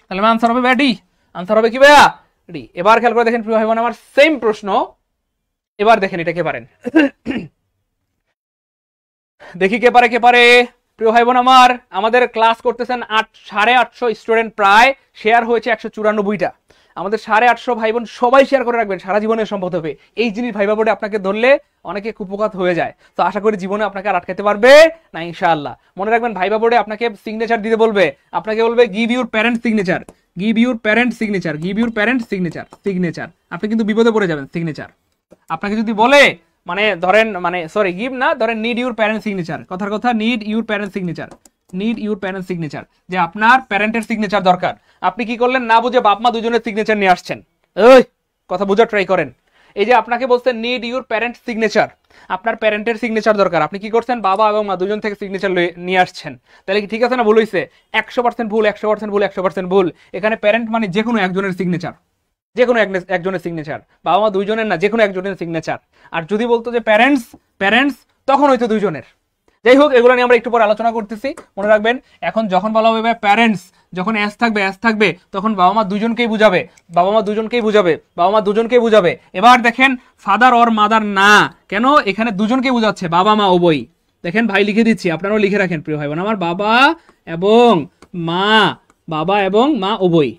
তাহলে আনসার হবে ভাইয়া ডি, আনসার হবে কি ভাইয়া ডি। এবার খেয়াল করে দেখেন প্রিয় ভাই বোন আমার, সেম প্রশ্ন। এবার দেখেন এটা কে পারেন, দেখি কে পারে, কে পারে। প্রিয় ভাই বোন আমার, আমাদের ক্লাস করতেছেন 850 স্টুডেন্ট, প্রায় শেয়ার হয়েছে 194টা। আমাদের 850 ভাই বোন সবাই শেয়ার করে রাখবেন, সারা জীবনের সম্পদ হবে। এই জিনিস ভাইবা বোর্ডে আপনাকে ধরলে অনেকে কুপকাত হয়ে যায়, তো আশা করি জীবনে আপনাকে আর আটকাতে পারবে না ইনশাআল্লাহ। মনে রাখবেন ভাইবা বোর্ডে আপনাকে সিগনেচার দিতে বলবে, আপনাকে বলবে give your parent signature, give your parent signature, give your parent signature, signature. আপনি কিন্তু বিপদে পড়ে যাবেন। সিগনেচার আপনাকে যদি বলে, মানে ধরেন, মানে সরি গিভ না, ধরেন নিড ইউর প্যারেন্ট সিগনেচার, কথার কথা need your parent signature, need your parent signature, যে আপনার প্যারেন্টের সিগনেচার দরকার। আপনি কি করলেন, না বুঝে বাপ মা দুজনের সিগনেচার নিয়ে আসছেন। ওই কথা বোঝার ট্রাই করেন। এই যে আপনাকে বলছেন নিড ইউর প্যারেন্ট সিগনেচার, আপনার প্যারেন্টের সিগনেচার দরকার, আপনি কি করছেন, বাবা এবং মা দুজন থেকে সিগনেচার নিয়ে আসছেন। তাহলে কি ঠিক আছে না ভুল হয়েছে? 100% ভুল, 100% ভুল, 100% ভুল। এখানে প্যারেন্ট মানে যে কোনো একজনের সিগনেচার, যে কোনো একজনের সিগনেচার, বাবা মা দুইজনের না, যে কোনো একজনের সিগনেচার। আর যদি বলতো যে প্যারেন্টস, প্যারেন্টস, তখন হয়তো দুইজনের। যাই হোক, এগুলো নিয়ে আমরা একটু পরে আলোচনা করতেছি। মনে রাখবেন এখন যখন বলা হবে প্যারেন্টস, যখন এস থাকবে, এস থাকবে, তখন বাবা মা দুজনকেই বুঝাবে, বাবা মা দুজনকেই বুঝাবে, বাবা মা দুজনকেই বুঝাবে। এবার দেখেন ফাদার অর মাদার না, কেন এখানে দুজনকেই বুঝাচ্ছে, বাবা মা উভয়ই। দেখেন ভাই লিখে দিচ্ছি, আপনারাও লিখে রাখেন প্রিয় ভাই বোন আমার, বাবা এবং মা, বাবা এবং মা উভয়ই,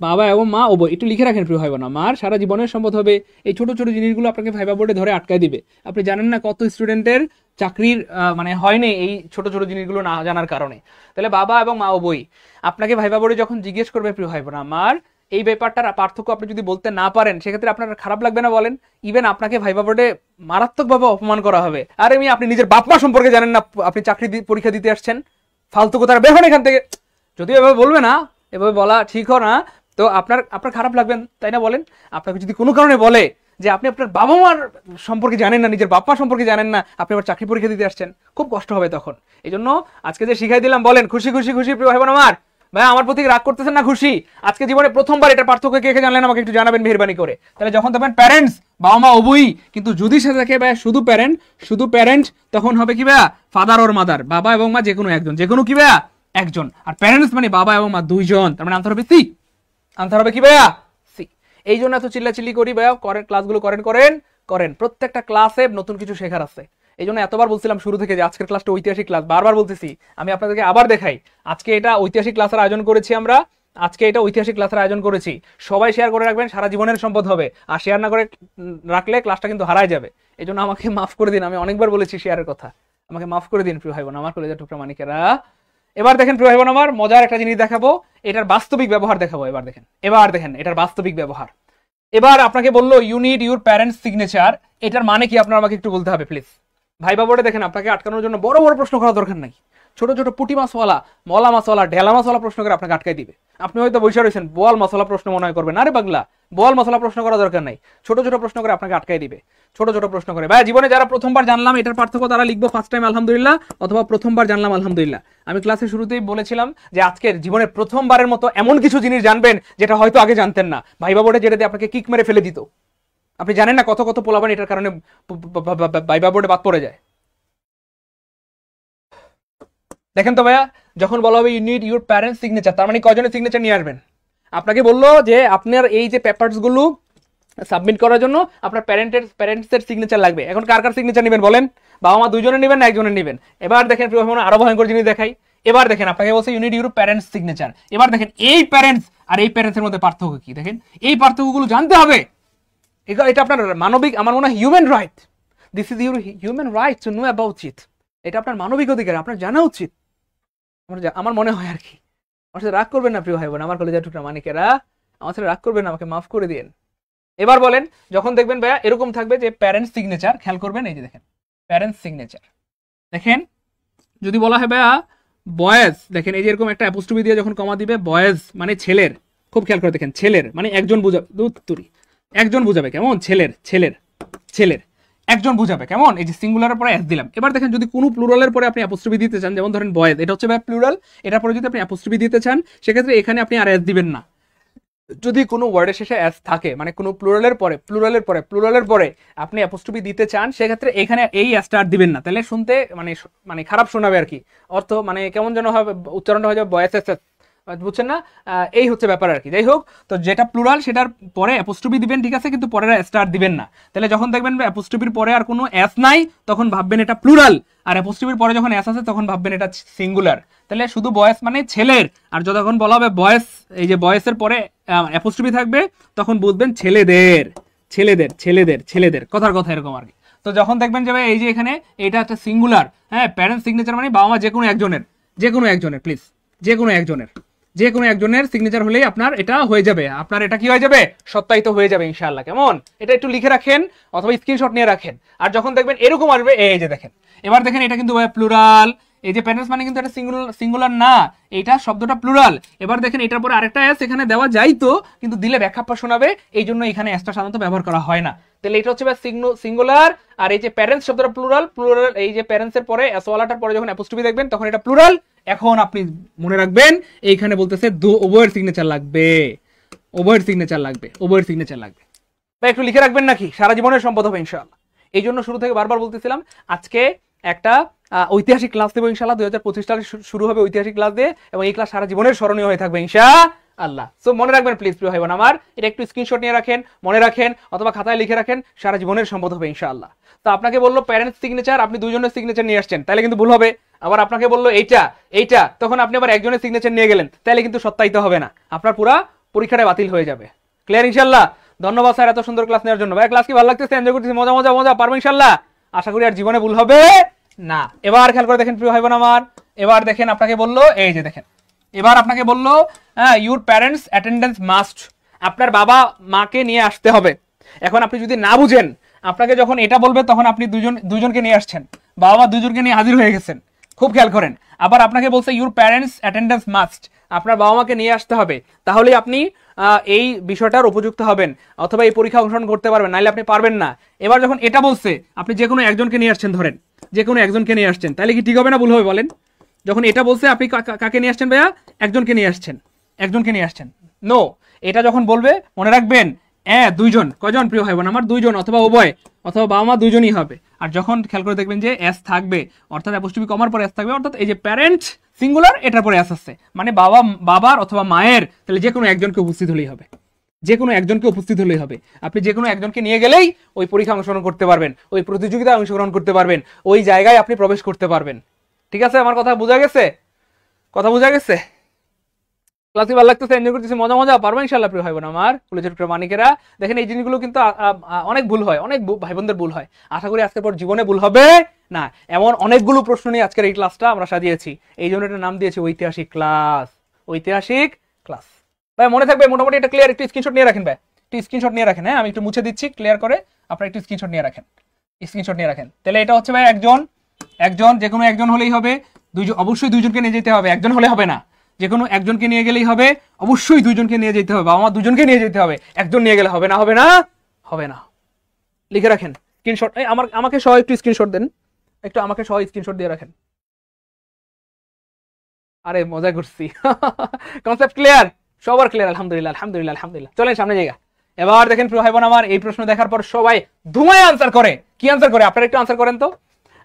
বাবা এবং মা উভয়, একটু লিখে রাখেন প্রিয় ভাই বোন আমার, সারা জীবনের সম্পদ হবে। এই ছোট ছোট জিনিসগুলো আপনাকে ভাইবা বোর্ডে ধরে আটকায় দিবে। আপনি জানেন না কত স্টুডেন্টের চাকরির মানে হয়নি এই ছোট ছোট জিনিসগুলো না জানার কারণে। তাহলে বাবা এবং মা উভয় আপনাকে ভাইবা বোর্ডে যখন জিজ্ঞেস করবে প্রিয় ভাই বোন আমার, এই ব্যাপারটার পার্থক্য আপনি যদি বলতে না পারেন, সেক্ষেত্রে আপনার খারাপ লাগবে না বলেন? ইভেন আপনাকে ভাইবা বোর্ডে মারাত্মকভাবে অপমান করা হবে। আরে আপনি নিজের বাপ মা সম্পর্কে জানেন না, আপনি চাকরি পরীক্ষা দিতে আসছেন, ফালতু কথা বের হন এখান থেকে। যদিও এভাবে বলবে না, এভাবে বলা ঠিক হয় না, তো আপনার খারাপ লাগবেন তাই না বলেন? আপনাকে যদি কোনো কারণে বলে যে আপনি আপনার বাবা মার সম্পর্কে জানেন না, নিজের বাপ মা সম্পর্কে জানেন না, আপনি আবার চাকরি পরীক্ষা দিতে আসছেন, খুব কষ্ট হবে তখন। এই জন্য আজকে যে শিখাই দিলাম, বলেন খুশি খুশি খুশি প্রিয় ভাই বোন আমার? ভাই আমার প্রতি রাগ করতেছেন না? খুশি? আজকে জীবনে প্রথমবার এটা পার্থক্য কে কে জানলেন আমাকে একটু জানাবেন মেহেরবানি করে। তাহলে যখন দেখবেন প্যারেন্টস, বাবা মা উভয়ই, কিন্তু যদি সে দেখে ভাই শুধু প্যারেন্ট, শুধু প্যারেন্ট, তখন হবে কি ভাইয়া ফাদার ওর মাদার, বাবা এবং মা যে কোনো একজন, যে কোনো কি ভাইয়া একজন। আর প্যারেন্টস মানে বাবা এবং মা দুইজন, তার মানে আনসার হবে সি, আনসার হবে কি ভাইয়া সি। এই জন্য এত চিল্লাচিল্লি করি ভাইয়া, করেন ক্লাসগুলো, করেন করেন করেন, প্রত্যেকটা ক্লাসে নতুন কিছু শেখার আছে। এই জন্য এতবার বলছিলাম শুরু থেকে যে আজকের ক্লাসটা ঐতিহাসিক ক্লাস, বারবার বলতেছি। আমি আপনাদেরকে আবার দেখাই, আজকে এটা ঐতিহাসিক ক্লাসের আয়োজন করেছি আমরা, আজকে এটা ঐতিহাসিক ক্লাসের আয়োজন করেছি। সবাই শেয়ার করে রাখবেন, সারা জীবনের সম্পদ হবে। আর শেয়ার না করে রাখলে ক্লাসটা কিন্তু হারায় যাবে। এই জন্য আমাকে মাফ করে দিন, আমি অনেকবার বলেছি শেয়ারের কথা, আমাকে মাফ করে দিন প্রিয় ভাই বোন আমার, কলেজের টুকরা মানিকেরা। এবার দেখেন প্রিয় ভাই বোন আমার, মজার একটা জিনিস দেখাবো, এটার বাস্তবিক ব্যবহার দেখাবো। এবার দেখেন এটার বাস্তবিক ব্যবহার। এবার আপনাকে বললো you need your parents signature, এটার মানে কি আপনার আমাকে একটু বলতে হবে প্লিজ। ভাইবা বোর্ডে দেখেন আপনাকে আটকানোর জন্য বড় বড় প্রশ্ন করার দরকার নাই, ছোট ছোট পুঁটি মাছওয়ালা, মলা মাছওয়ালা, ঢেলা মাছওয়ালা প্রশ্ন করে আপনাকে আটকাই দিবে। আপনি হয়তো বসে রয়েছেন, বোয়াল মশলা প্রশ্ন মনে হয় করবেন, আরে পাগলা বোয়াল মশলা প্রশ্ন করা দরকার নাই, ছোট ছোট প্রশ্ন করে আপনাকে আটকাই দিবে, ছোট ছোট প্রশ্ন করে। ভাই জীবনে যারা প্রথমবার জানলাম এটার পার্থক্য তারা লিখবো ফার্স্ট টাইম আলহামদুলিল্লাহ, অথবা প্রথমবার জানলাম আলহামদুলিল্লাহ। আমি ক্লাসের শুরুতেই বলেছিলাম যে আজকের জীবনের প্রথমবারের মতো এমন কিছু জিনিস জানবেন যেটা হয়তো আগে জানতেন না। ভাইবা বোর্ডে যেটা দিয়ে আপনাকে কিক মেরে ফেলে দিত, আপনি জানেন না কত কত পোলাপান এটার কারণে ভাইবা বোর্ডে বাদ পড়ে যায়। দেখেন তো ভাইয়া, যখন বলা হবে you need your parents signature, তার মানে কয়জনের সিগনেচার নিয়ে আসবেন? আপনাকে বললো যে আপনার এই যে পেপারস গুলো সাবমিট করার জন্য আপনার প্যারেন্টসের সিগনেচার লাগবে। এখন কার কার সিগনেচার নেবেন বলেন? বাবা মা দুইজনের নেবেন না একজনের নেবেন? এবার দেখেন আরো ভয়ঙ্কর জিনিস দেখাই। এবার দেখেন আপনাকে বলছে you need your parents signature. এবার দেখেন এই প্যারেন্টস আর এই প্যারেন্টসের মধ্যে পার্থক্য কি, দেখেন এই পার্থক্যগুলো জানতে হবে। এটা আপনার মানবিক, আমার মনে হয় human right, this is your human right to know about it. এটা আপনার মানবিক অধিকার, আপনার জানা উচিত, আমার মনে হয় আর কি। আমার সাথে রাগ করবেন না প্রিয় ভাই বোন, আমার কলেজের টুকরা মানিকেরা, আমার সাথে রাগ করবেন না, আমাকে মাফ করে দিন। এবার বলেন, যখন দেখবেন ভাইয়া এরকম থাকবে যে প্যারেন্টস সিগনেচার, খেয়াল করবেন এই যে দেখেন প্যারেন্টস সিগনেচার, দেখেন যদি বলা হয় ভাইয়া বয়েজ, দেখেন এই যে এরকম একটা অ্যাপোস্ট্রফি দিয়ে যখন কমা দিবে, বয়েজ মানে ছেলের, খুব খেয়াল করে দেখেন, ছেলের মানে একজন বুঝাবে, একজন বুঝাবে, কেমন ছেলের ছেলের ছেলের একজন বুঝাবে, কেমন এই যে সিঙ্গুলারের পরে এস দিলাম। এবার দেখেন যদি কোনো প্লুরালের পরে আপনি অ্যাপোস্ট্রফি দিতে চান, যেমন ধরেন বয়েজ, এটা হচ্ছে ভাই প্লুরাল, এটার পরে যদি আপনি অ্যাপোস্ট্রফি দিতে চান সেক্ষেত্রে এখানে আপনি আর এস দিবেন না। যদি কোনো ওয়ার্ডের শেষে এস থাকে, মানে কোনো প্লুরালের পরে আপনি অ্যাপোস্ট্রফি দিতে চান, সেক্ষেত্রে এখানে এই এসটা আর দিবেন না, তাহলে শুনতে মানে খারাপ শোনাবে আর কি, অর্থ মানে কেমন যেন হবে, উচ্চারণটা হয়ে যাবে বয়েস এস, বুঝছেন না? এই হচ্ছে ব্যাপার আর কি। যাই হোক, তো যেটা প্লুরাল সেটার পরে অ্যাপোস্ট্রফি দিবেন, ঠিক আছে, কিন্তু পরে স্টার দিবেন না। তাহলে যখন দেখবেন অ্যাপোস্ট্রফির পরে আর কোনো এস নাই তখন ভাববেন এটা প্লুরাল, আর অ্যাপোস্ট্রফির পরে যখন এস আছে তখন ভাববেন এটা সিঙ্গুলার। তাহলে শুধু বয়েস মানে ছেলের, আর যখন বলা হবে বয়েস, এই যে বয়েসের পরে অ্যাপোস্ট্রফি থাকবে তখন বুঝবেন ছেলেদের ছেলেদের ছেলেদের ছেলেদের, কথার কথা এরকম আর কি। তো যখন দেখবেন যে এই যে এখানে এটা একটা সিঙ্গুলার, হ্যাঁ, প্যারেন্টস সিগনেচার মানে বাবা মা যে কোনো একজনের প্লিজ, যে কোনো একজনের সিগনেচার হলেই আপনার এটা হয়ে যাবে, আপনার এটা কি হয়ে যাবে, সত্যায়িত হয়ে যাবে ইনশাআল্লাহ। কেমন, এটা একটু লিখে রাখেন অথবা স্ক্রিনশট নিয়ে রাখেন। আর যখন দেখবেন এরকম আসবে, এই যে দেখেন, এবার দেখেন এটা কিন্তু প্লুরাল, এই যে প্যারেন্টস মানে কিন্তু এটা সিঙ্গুলার না, এটা শব্দটা প্লুরাল। এবার দেখেন এটার পরে আরেকটা এস এখানে দেওয়া যাইতো, কিন্তু দিলে ব্যাখ্যাপ্পা শোনাবে, এই জন্য এখানে এসটা সাধারণত ব্যবহার করা হয় না। তাহলে এটা হচ্ছে সিঙ্গুলার, আর এই যে প্যারেন্টস শব্দটা প্লুরাল, এই যে প্যারেন্টস এর পরে এসওয়ালাটার পরে যখন অ্যাপোস্ট্রফি দেখবেন তখন এটা প্লুরাল। এখন আপনি মনে রাখবেন এইখানে বলতেছে উভয়ের সিগনেচার লাগবে, উভয়ের সিগনেচার লাগবে। বা একটু লিখে রাখবেন নাকি, সারা জীবনের সম্পদ হবে ইনশাআল্লাহ। এই জন্য শুরু থেকে বারবার বলতেছিলাম আজকে একটা ঐতিহাসিক ক্লাস দেবো ইনশাআল্লাহ, 2025 সালে শুরু হবে ঐতিহাসিক ক্লাস দিয়ে, এবং এই ক্লাস সারা জীবনের স্মরণীয় হয়ে থাকবে ইনশাআল্লাহ। সো মনে রাখবেন প্লিজ প্রিয় ভাই বোন আমার, এটা একটু স্ক্রিনশট নিয়ে রাখেন, মনে রাখেন অথবা খাতায় লিখে রাখেন, সারা জীবনের সম্পদ হবে ইনশাআল্লাহ। তো আপনাকে বললো প্যারেন্টস সিগনেচার, আপনি দুজনের সিগনেচার নিয়ে আসছেন, তাহলে কিন্তু ভুল হবে। আবার আপনাকে বললো এইটা, তখন আপনি আবার একজনের সিগনেচার নিয়ে গেলেন, তাহলে কিন্তু সত্যায়িত হবে না, আপনার পুরো পরীক্ষাটা বাতিল হয়ে যাবে। ক্লিয়ার ইনশাআল্লাহ? ধন্যবাদ স্যার এত সুন্দর ক্লাস নেওয়ার জন্য। ভাই ক্লাস কি ভালো লাগতেছে, এনজয় করতেছি, মজা পারবো ইনশাআল্লাহ, আশা করি আর জীবনে ভুল হবে না। এবার খেয়াল করে দেখেন প্রিয় ভাই বোন আমার, এবার দেখেন আপনাকে বললো, এই যে দেখেন এবার আপনাকে বললো ইউর প্যারেন্টস অ্যাটেন্ডেন্স মাস্ট, আপনার বাবা মাকে নিয়ে আসতে হবে। এখন আপনি যদি না বুঝেন, আপনাকে যখন এটা বলবে তখন আপনি দুজনকে নিয়ে আসছেন, বাবা মা দুজনকে নিয়ে হাজির হয়ে গেছেন, খুব খেয়াল করেন। আবার আপনাকে বলছে ইউর প্যারেন্টস অ্যাটেন্ডেন্স মাস্ট, আপনার বাবা মাকে নিয়ে আসতে হবে, তাহলে আপনি এই বিষয়টার উপযুক্ত হবেন অথবা এই পরীক্ষা অংশগ্রহণ করতে পারবেন, নাহলে আপনি পারবেন না। এবার যখন এটা বলছে আপনি যে কোনো একজনকে নিয়ে আসছেন, ধরেন যে কোনো একজনকে নিয়ে আসছেন, তাহলে কি ঠিক হবে না ভুল হবে বলেন? যখন এটা বলছে আপনি কাকে নিয়ে আসছেন ভাইয়া, একজনকে নিয়ে আসছেন, নো, এটা যখন বলবে মনে রাখবেন দুইজন, কয়জন প্রিয় ভাই বোন আমার, দুইজন অথবা উভয়, অথবা বাবা মা দুইজনই হবে। আর যখন খেয়াল করে দেখবেন যে এস থাকবে, অর্থাৎ অ্যাপোস্ট্রফি কমার পরে এস থাকবে, অর্থাৎ এই যে প্যারেন্ট সিঙ্গুলার, এটার পরে এস আসছে, মানে বাবার অথবা মায়ের, তাহলে যে কোনো একজনকে উপস্থিত হলেই হবে, আপনি যে কোনো একজনকে নিয়ে গেলেই ওই পরীক্ষা অংশগ্রহণ করতে পারবেন, ওই প্রতিযোগিতায় অংশগ্রহণ করতে পারবেন, ওই জায়গায় আপনি প্রবেশ করতে পারবেন। ঠিক আছে, আমার কথা বোঝা গেছে? ক্লাসে ভালো লাগতেছে, এনজয় করতেছি, মজা পারবো ইনশাআল্লাহ প্রিয় ভাই বোন আমার, কলেজের মানিকেরা। দেখেন এই জিনিসগুলো কিন্তু অনেক ভুল হয়, অনেক ভাই বোনদের ভুল হয়, আশা করি আজকের পর জীবনে ভুল হবে না, এমন অনেকগুলো প্রশ্ন নিয়ে আজকের এই ক্লাসটা আমরা সাজিয়েছি, এই জন্য এটার নাম দিয়েছি ঐতিহাসিক ক্লাস। ঐতিহাসিক ক্লাস ভাই মনে থাকবে মোটামুটি এটা ক্লিয়ার? একটু স্ক্রিনশট নিয়ে রাখেন ভাই, একটু স্ক্রিনশট নিয়ে রাখেন। হ্যাঁ, আমি একটু মুছে দিচ্ছি ক্লিয়ার করে, আপনারা একটু স্ক্রিনশট নিয়ে রাখেন, স্ক্রিনশট নিয়ে রাখেন। তাহলে এটা হচ্ছে ভাই একজন, যে কোনো একজন হলেই হবে, দুইজন অবশ্যই দুইজনকে নিয়ে যেতে হবে, একজন হলে হবে না, যে কোনো একজনকে নিয়ে গেলেই হবে, অবশ্যই দুইজনকে নিয়ে যেতে হবে, আমার দুজনকে নিয়ে যেতে হবে, একজন নিয়ে গেলে হবে না, হবে না, হবে না। লিখে রাখেন স্ক্রিনশট, আমাকে সহ একটু স্ক্রিনশট দেন, একটু আমাকে সহ স্ক্রিনশট দিয়ে রাখেন। আরে মজা করছি। Concept clear? সবার ক্লিয়ার? আলহামদুলিল্লাহ, আলহামদুলিল্লাহ, আলহামদুলিল্লাহ। চলেন সামনে জায়গা। এবার দেখেন প্রিয় ভাই বোন আমার, এই প্রশ্ন দেখার পর সবাই ধুমায় আনসার করে। কি আনসার করে? আপনারা একটু আনসার করেন তো।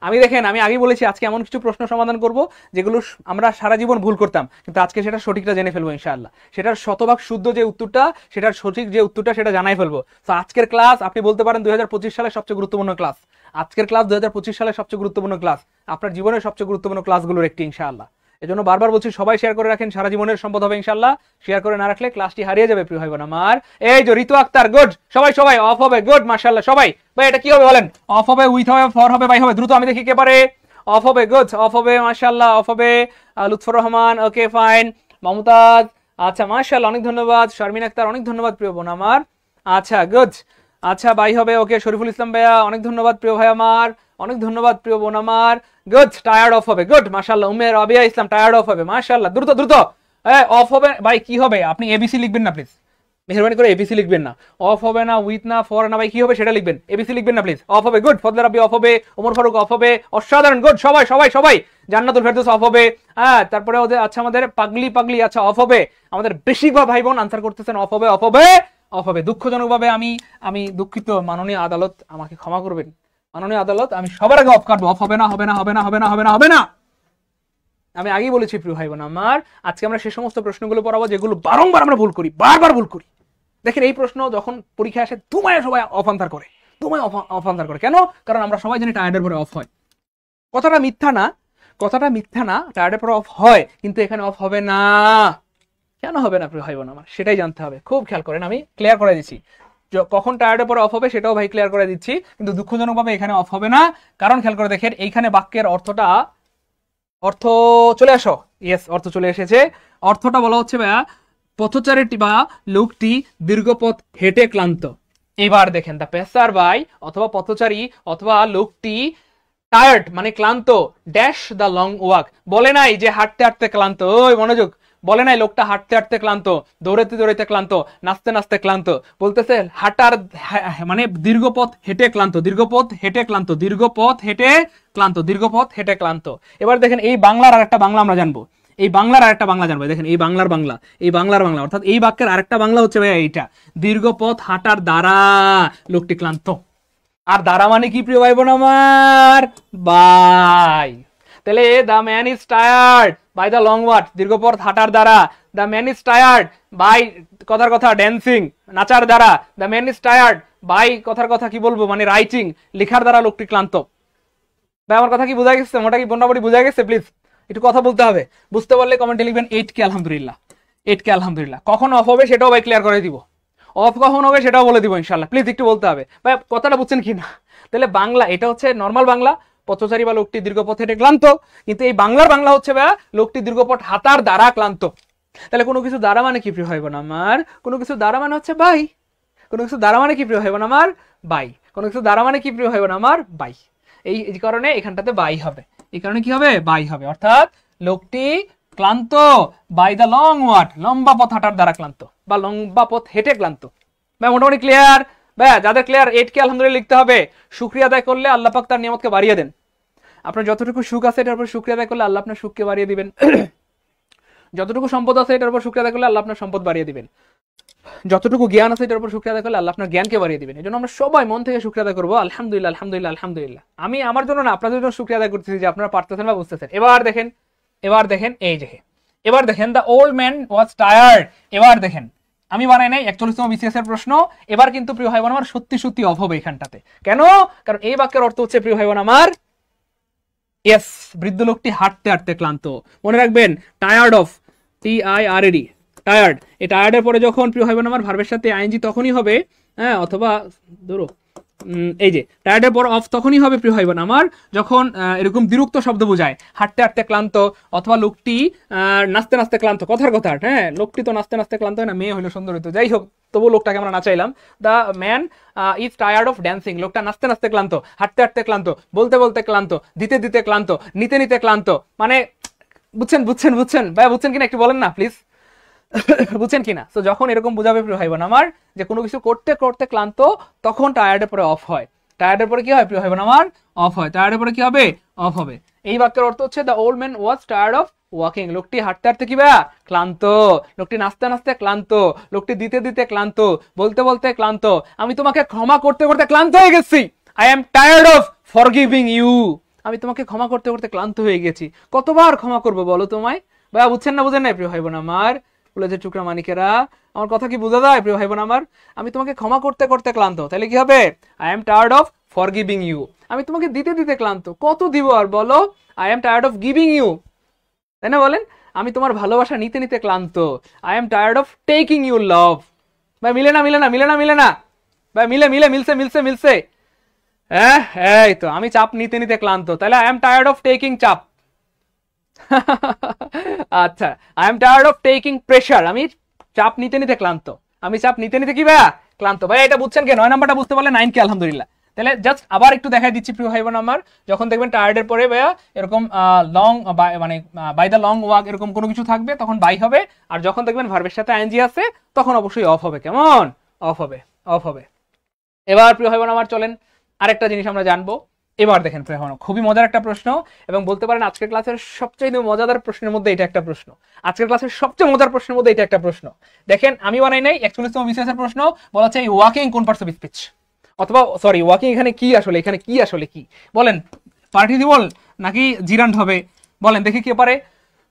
আমি দেখেন, আমি আগেই বলেছি আজকে এমন কিছু প্রশ্ন সমাধান করব যেগুলো আমরা সারা জীবন ভুল করতাম, কিন্তু আজকে সেটা সঠিকটা জেনে ফেলবো ইনশাআল্লাহ। সেটার শতভাগ শুদ্ধ যে উত্তরটা, সেটার সঠিক যে উত্তরটা, সেটা জানাই ফেলবো। তো আজকের ক্লাস আপনি বলতে পারেন 2025 সালের সবচেয়ে গুরুত্বপূর্ণ ক্লাস। আজকের ক্লাস 2025 সালের সবচেয়ে গুরুত্বপূর্ণ ক্লাস, আপনার জীবনের সবচেয়ে গুরুত্বপূর্ণ ক্লাসগুলোর একটি ইনশাআল্লাহ। এজন্য বারবার বলছি সবাই শেয়ার করে রাখেন, সারা জীবনের সম্পদ হবে ইনশাআল্লাহ। শেয়ার করে না রাখলে ক্লাসটি হারিয়ে যাবে প্রিয় ভাই বোন আমার। এই যে ঋতু আক্তার, গুড। সবাই সবাই অফ হবে, গুড, মাশাআল্লাহ। সবাই ভাই এটা কি হবে বলেন? অফ হবে, উইথ হবে, ফর হবে, বাই হবে? দ্রুত আমি দেখি কে পারে। অফ হবে, গুড, অফ হবে, মাশাআল্লাহ, অফ হবে। Lutfur Rahman, okay fine. মমতাজ, আচ্ছা মাশাআল্লাহ, অনেক ধন্যবাদ। শারমিন আক্তার, অনেক ধন্যবাদ প্রিয় বোন আমার। আচ্ছা গুড, আচ্ছা বাই হবে, ওকে। শরীফুল ইসলাম ভাইয়া, অনেক ধন্যবাদ প্রিয় ভাই আমার, অনেক ধন্যবাদ প্রিয় বোন আমার। গুড, টায়ার্ড অফ হবে, গুড, মাশাআল্লাহ। উম্মে রাবিয়া ইসলাম, টায়ার্ড অফ হবে, মাশাআল্লাহ। দ্রুত দ্রুত অফ হবে ভাই, কি হবে? আপনি এবিসি লিখবেন না প্লিজ, মেহরবানি করে এবিসি লিখবেন না। অফ হবে না, উইথ না, ফর না, ভাই কি হবে সেটা লিখবেন, এবিসি লিখবেন না প্লিজ। অফ হবে, গুড। ফজলে রাব্বি অফ হবে, ওমর ফারুক অফ হবে, অসাধারণ, গুড। সবাই সবাই সবাই। জান্নাতুল ফেরদৌস অফ হবে। হ্যাঁ, তারপরে ওদের আচ্ছা আমাদের পাগলি পাগলি, আচ্ছা অফ হবে। আমাদের বেশিরভাগ ভাই বোন আনসার করতেছেন অফ হবে, অফ হবে, অফ হবে। দুঃখজনকভাবে আমি দুঃখিত, মাননীয় আদালত আমাকে ক্ষমা করবেন, মাননীয় আদালত, আমি সবার আগে অফ কাটবো। অফ হবে না, হবে না, হবে না, হবে না, হবে না, হবে না। আমি আগেই বলেছি প্রিয় ভাই বোন আমার, আজকে আমরা সেই সমস্ত প্রশ্নগুলো পড়াবো যেগুলো বারংবার আমরা ভুল করি, বারবার ভুল করি। দেখেন এই প্রশ্ন যখন পরীক্ষায় আসে তোমায় সবাই অফ আনসার করে, তোমায় অফ আনসার করে। কেন? কারণ আমরা সবাই জানি টায়ার্ডের পরে অফ হয়। কথাটা মিথ্যা না, কথাটা মিথ্যা না, টায়ার্ডের পরে অফ হয়, কিন্তু এখানে অফ হবে না। কেন হবে না প্রিয় ভাই বোন আমার, সেটাই জানতে হবে। খুব খেয়াল করেন, আমি ক্লিয়ার করে দিচ্ছি কখন টায়ার্ডের পরে অফ হবে, সেটাও ভাই ক্লিয়ার করে দিচ্ছি, কিন্তু দুঃখজনকভাবে এখানে অফ হবে না। কারণ খেয়াল করে দেখেন এইখানে বাক্যের অর্থটা, অর্থ চলে আসো, ইয়েস, অর্থ চলে এসেছে। অর্থটা বলা হচ্ছে ভাইয়া, পথচারীটি বা লোকটি দীর্ঘপথ হেঁটে ক্লান্ত। এবার দেখেন, দা পেসার বাই অথবা পথচারী অথবা লোকটি টায়ার্ড মানে ক্লান্ত, ড্যাশ দ্য লং ওয়াক। বলে নাই যে হাঁটতে হাঁটতে ক্লান্ত, ওই মনোযোগ, বলে নাই লোকটা হাঁটতে হাঁটতে ক্লান্ত, দৌড়াতে দৌড়াতে ক্লান্ত, নাচতে নাচতে ক্লান্ত। বলতেছে হাঁটার মানে দীর্ঘপথ হেঁটে ক্লান্ত, দীর্ঘপথ হেঁটে ক্লান্ত, দীর্ঘপথ হেঁটে ক্লান্ত, দীর্ঘপথ হেঁটে ক্লান্ত। এবার দেখেন এই বাংলার আরেকটা বাংলা আমরা জানবো, এই বাংলার আরেকটা বাংলা জানবো। দেখেন এই বাংলার বাংলা, এই বাংলার বাংলা, অর্থাৎ এই বাক্যের আরেকটা বাংলা হচ্ছে ভাইয়া এইটা, দীর্ঘপথ হাঁটার দ্বারা লোকটি ক্লান্ত। আর দ্বারা মানে কি প্রিয় ভাই বোন আমার? বাই। তাহলে the man is tired by the long walk, দীর্ঘপথ হাঁটার দ্বারা। The man is tired by, কথার কথা, ড্যান্সিং, নাচার দ্বারা। The man is tired by, কথার কথা কি বলবো, মানে রাইটিং, লেখার দ্বারা লোকটি ক্লান্ত। ভাই আমার কথা কি বোঝা গেছে? মোটা কি মোটামুটি বোঝা গেছে? প্লিজ একটু কথা বলতে হবে, বুঝতে পারলে কমেন্টে লিখবেন 8K আলহামদুলিল্লাহ, 8K আলহামদুলিল্লাহ। কখন অফ হবে সেটাও ভাই ক্লিয়ার করে দিব, অফ কখন হবে সেটাও বলে দিব ইনশাল্লাহ। প্লিজ একটু বলতে হবে ভাই, কথাটা বুঝছেন কি না? তাহলে বাংলা এটা হচ্ছে নর্মাল বাংলা, পথচারী বা লোকটি দীর্ঘপথ হেঁটে ক্লান্ত, কিন্তু এই বাংলার বাংলা হচ্ছে ভাই লোকটি দীর্ঘপথ হাঁটার দ্বারা ক্লান্ত। তাহলে কোনো কিছু দ্বারা মানে কি প্রিয় ভাই বোন আমার? কোনো কিছু দ্বারা মানে হচ্ছে বাই। কোনো কিছু দ্বারা মানে কি প্রিয় ভাই বোন আমার? বাই। কোনো কিছু দ্বারা মানে কি প্রিয় ভাই বোন আমার? বাই। এই কারণে এখানটাতে বাই হবে, এই কারণে কি হবে? বাই হবে। অর্থাৎ লোকটি ক্লান্ত বাই দ্য লং ওয়াক, লম্বা পথ হাঁটার দ্বারা ক্লান্ত বা লম্বা পথ হেঁটে ক্লান্ত। ভাই মোটামুটি ক্লিয়ার? ভাই যাদের ক্লিয়ার 8K আলহামদুলিল্লাহ লিখতে হবে। শুকরিয়া আদায় করলে আল্লাহ পাক তার নিয়ামতকে বাড়িয়ে দেন। আপনার যতটুকু সুখ আছে এটার উপর শুকরিয়া আদায় করলে আল্লাহ আপনার সুখকে বাড়িয়ে দিবেন। যতটুকু সম্পদ আছে এটার উপর শুকরিয়া আদায় করলে আল্লাহ আপনার সম্পদ বাড়িয়ে দিবেন। যতটুকু জ্ঞান আছে এটার উপর শুকরিয়া আদায় করলে আল্লাহ আপনার জ্ঞানকে বাড়িয়ে দিবেন। এজন্য আমরা সবাই মন থেকে শুকরিয়া আদায় করবো, আলহামদুলিল্লাহ, আলহামদুলিল্লাহ, আলহামদুলিল্লাহ। আমি আমার জন্য না, আপনাদের জন্য শুকরিয়া আদায় করতেছি যে আপনারা পারতেছেন বা বুঝতেছেন। এবার দেখেন, এবার দেখেন, এই যে এবার দেখেন, the old man was tired. এবার দেখেন, আমি বানাই নাই, 41তম বিসিএস এর প্রশ্ন। এবার কিন্তু প্রিয় ভাই বোন আমার সত্যি সত্যি অফ হবে এখানটাতে। কেন? কারণ এই বাক্যের অর্থ হচ্ছে প্রিয় ভাই বোন আমার, ইয়েস, বৃদ্ধ লোকটি হাঁটতে হাঁটতে ক্লান্ত। মনে রাখবেন টায়ার্ড অফ, TIRED, টায়ার্ড। এই টায়ার্ডের পরে যখন প্রিয় ভাই বোন আমার ভার্বের সাথে আইএনজি তখনই হবে, হ্যাঁ, অথবা ধরো এই যে টায়ার্ডের পর অফ তখনই হবে প্রিয় ভাই বোন আমার, যখন এরকম বিরক্ত শব্দ বোঝায়, হাঁটতে হাঁটতে ক্লান্ত, অথবা লোকটি নাচতে নাচতে ক্লান্ত। কথার কথা, হ্যাঁ, লোকটি তো নাচতে নাচতে ক্লান্ত হয় না, মেয়ে হইলো সুন্দর হইতো, যাই হোক, তবু লোকটাকে আমরা নাচাইলাম। The man is tired of dancing, লোকটা নাচতে নাচতে ক্লান্ত, হাঁটতে হাঁটতে ক্লান্ত, বলতে বলতে ক্লান্ত, দিতে দিতে ক্লান্ত, নিতে নিতে ক্লান্ত। মানে বুঝছেন বুঝছেন বুঝছেন ভাইয়া, বুঝছেন কিনা একটু বলেন না প্লিজ, বুঝছেন কিনা? তো যখন এরকম বুঝাবে প্রিয় ভাই বোন আমার যে কোনো কিছু করতে করতে ক্লান্ত, তখন টায়ার্ডের পরে অফ হয়। টায়ার্ডের পরে কি হয় প্রিয় ভাই বোন আমার? অফ হয়। টায়ার্ডের পরে কি হবে? অফ হবে। এই বাক্যের অর্থ হচ্ছে the old man was tired of walking, লোকটি হাঁটতে হাঁটতে কি ভাইয়া ক্লান্ত, লোকটি নাচতে নাচতে ক্লান্ত, লোকটি দিতে দিতে ক্লান্ত, বলতে বলতে ক্লান্ত, আমি তোমাকে ক্ষমা করতে করতে ক্লান্ত হয়ে গেছি। I am tired of forgiving you, আমি তোমাকে ক্ষমা করতে করতে ক্লান্ত হয়ে গেছি। কতবার ক্ষমা করবো বলো তোমায়? ভাইয়া বুঝছেন না বুঝেন না প্রিয় ভাই বোন আমার? কলেজের টুকরা মানিকেরা, আমার কথা কি বোঝা যায় প্রিয় ভাই বোন আমার? আমি তোমাকে ক্ষমা করতে করতে ক্লান্ত, তাহলে কি হবে? I am tired of forgiving you, আমি তোমাকে দিতে দিতে ক্লান্ত, কত দিব আর বলো? I am tired of giving you, তাই না বলেন? আমি তোমার ভালোবাসা নিতে নিতে ক্লান্ত, I am tired of taking your love. ভাই মিলে না মিলে না মিলে না মিলে না ভাই, মিলে মিলে মিলছে মিলছে মিলছে। হ্যাঁ, এই তো, আমি চাপ নিতে নিতে ক্লান্ত, তাহলে I am tired of taking চাপ। আচ্ছা, I am tired of taking pressure, আমি চাপ নিতে নিতে ক্লান্ত, আমি চাপ নিতে নিতে কি ভাইয়া ক্লান্ত। ভাই এটা বুঝছেন কে? 9 নাম্বারটা বুঝতে পারলে 9 কে আলহামদুলিল্লাহ। তাহলে জাস্ট আবার একটু দেখাই দিচ্ছি প্রিয় ভাই বোন আমার, যখন দেখবেন টায়ার্ডের পরে ভাইয়া এরকম লং, মানে বাই দ্য লং ওয়াক এরকম কোনো কিছু থাকবে, তখন বাই হবে। আর যখন দেখবেন ভার্বের সাথে আইএনজি আছে, তখন অবশ্যই অফ হবে। কেমন? অফ হবে, অফ হবে। এবার প্রিয় ভাই বোন আমার চলেন আরেকটা জিনিস আমরা জানবো। এবার দেখেন প্রিয় ভাই বোন, খুবই মজার একটা প্রশ্ন, এবং বলতে পারেন আজকের ক্লাসের সবচেয়ে মজাদার প্রশ্নের মধ্যে এটা একটা প্রশ্ন। আজকের ক্লাসের সবচেয়ে মজার প্রশ্নের মধ্যে এটা একটা প্রশ্ন। দেখেন, আমি বানাই নাই, 41তম বিসিএস এর প্রশ্ন, বলা হচ্ছে এই ওয়াকিং কোন পার্টস অফ স্পিচ, অথবা সরি ওয়াকিং এখানে কি আসলে, এখানে কি আসলে কি বলেন? পার্টিসিপল নাকি জিরান্ড হবে? বলেন দেখি কে পারে,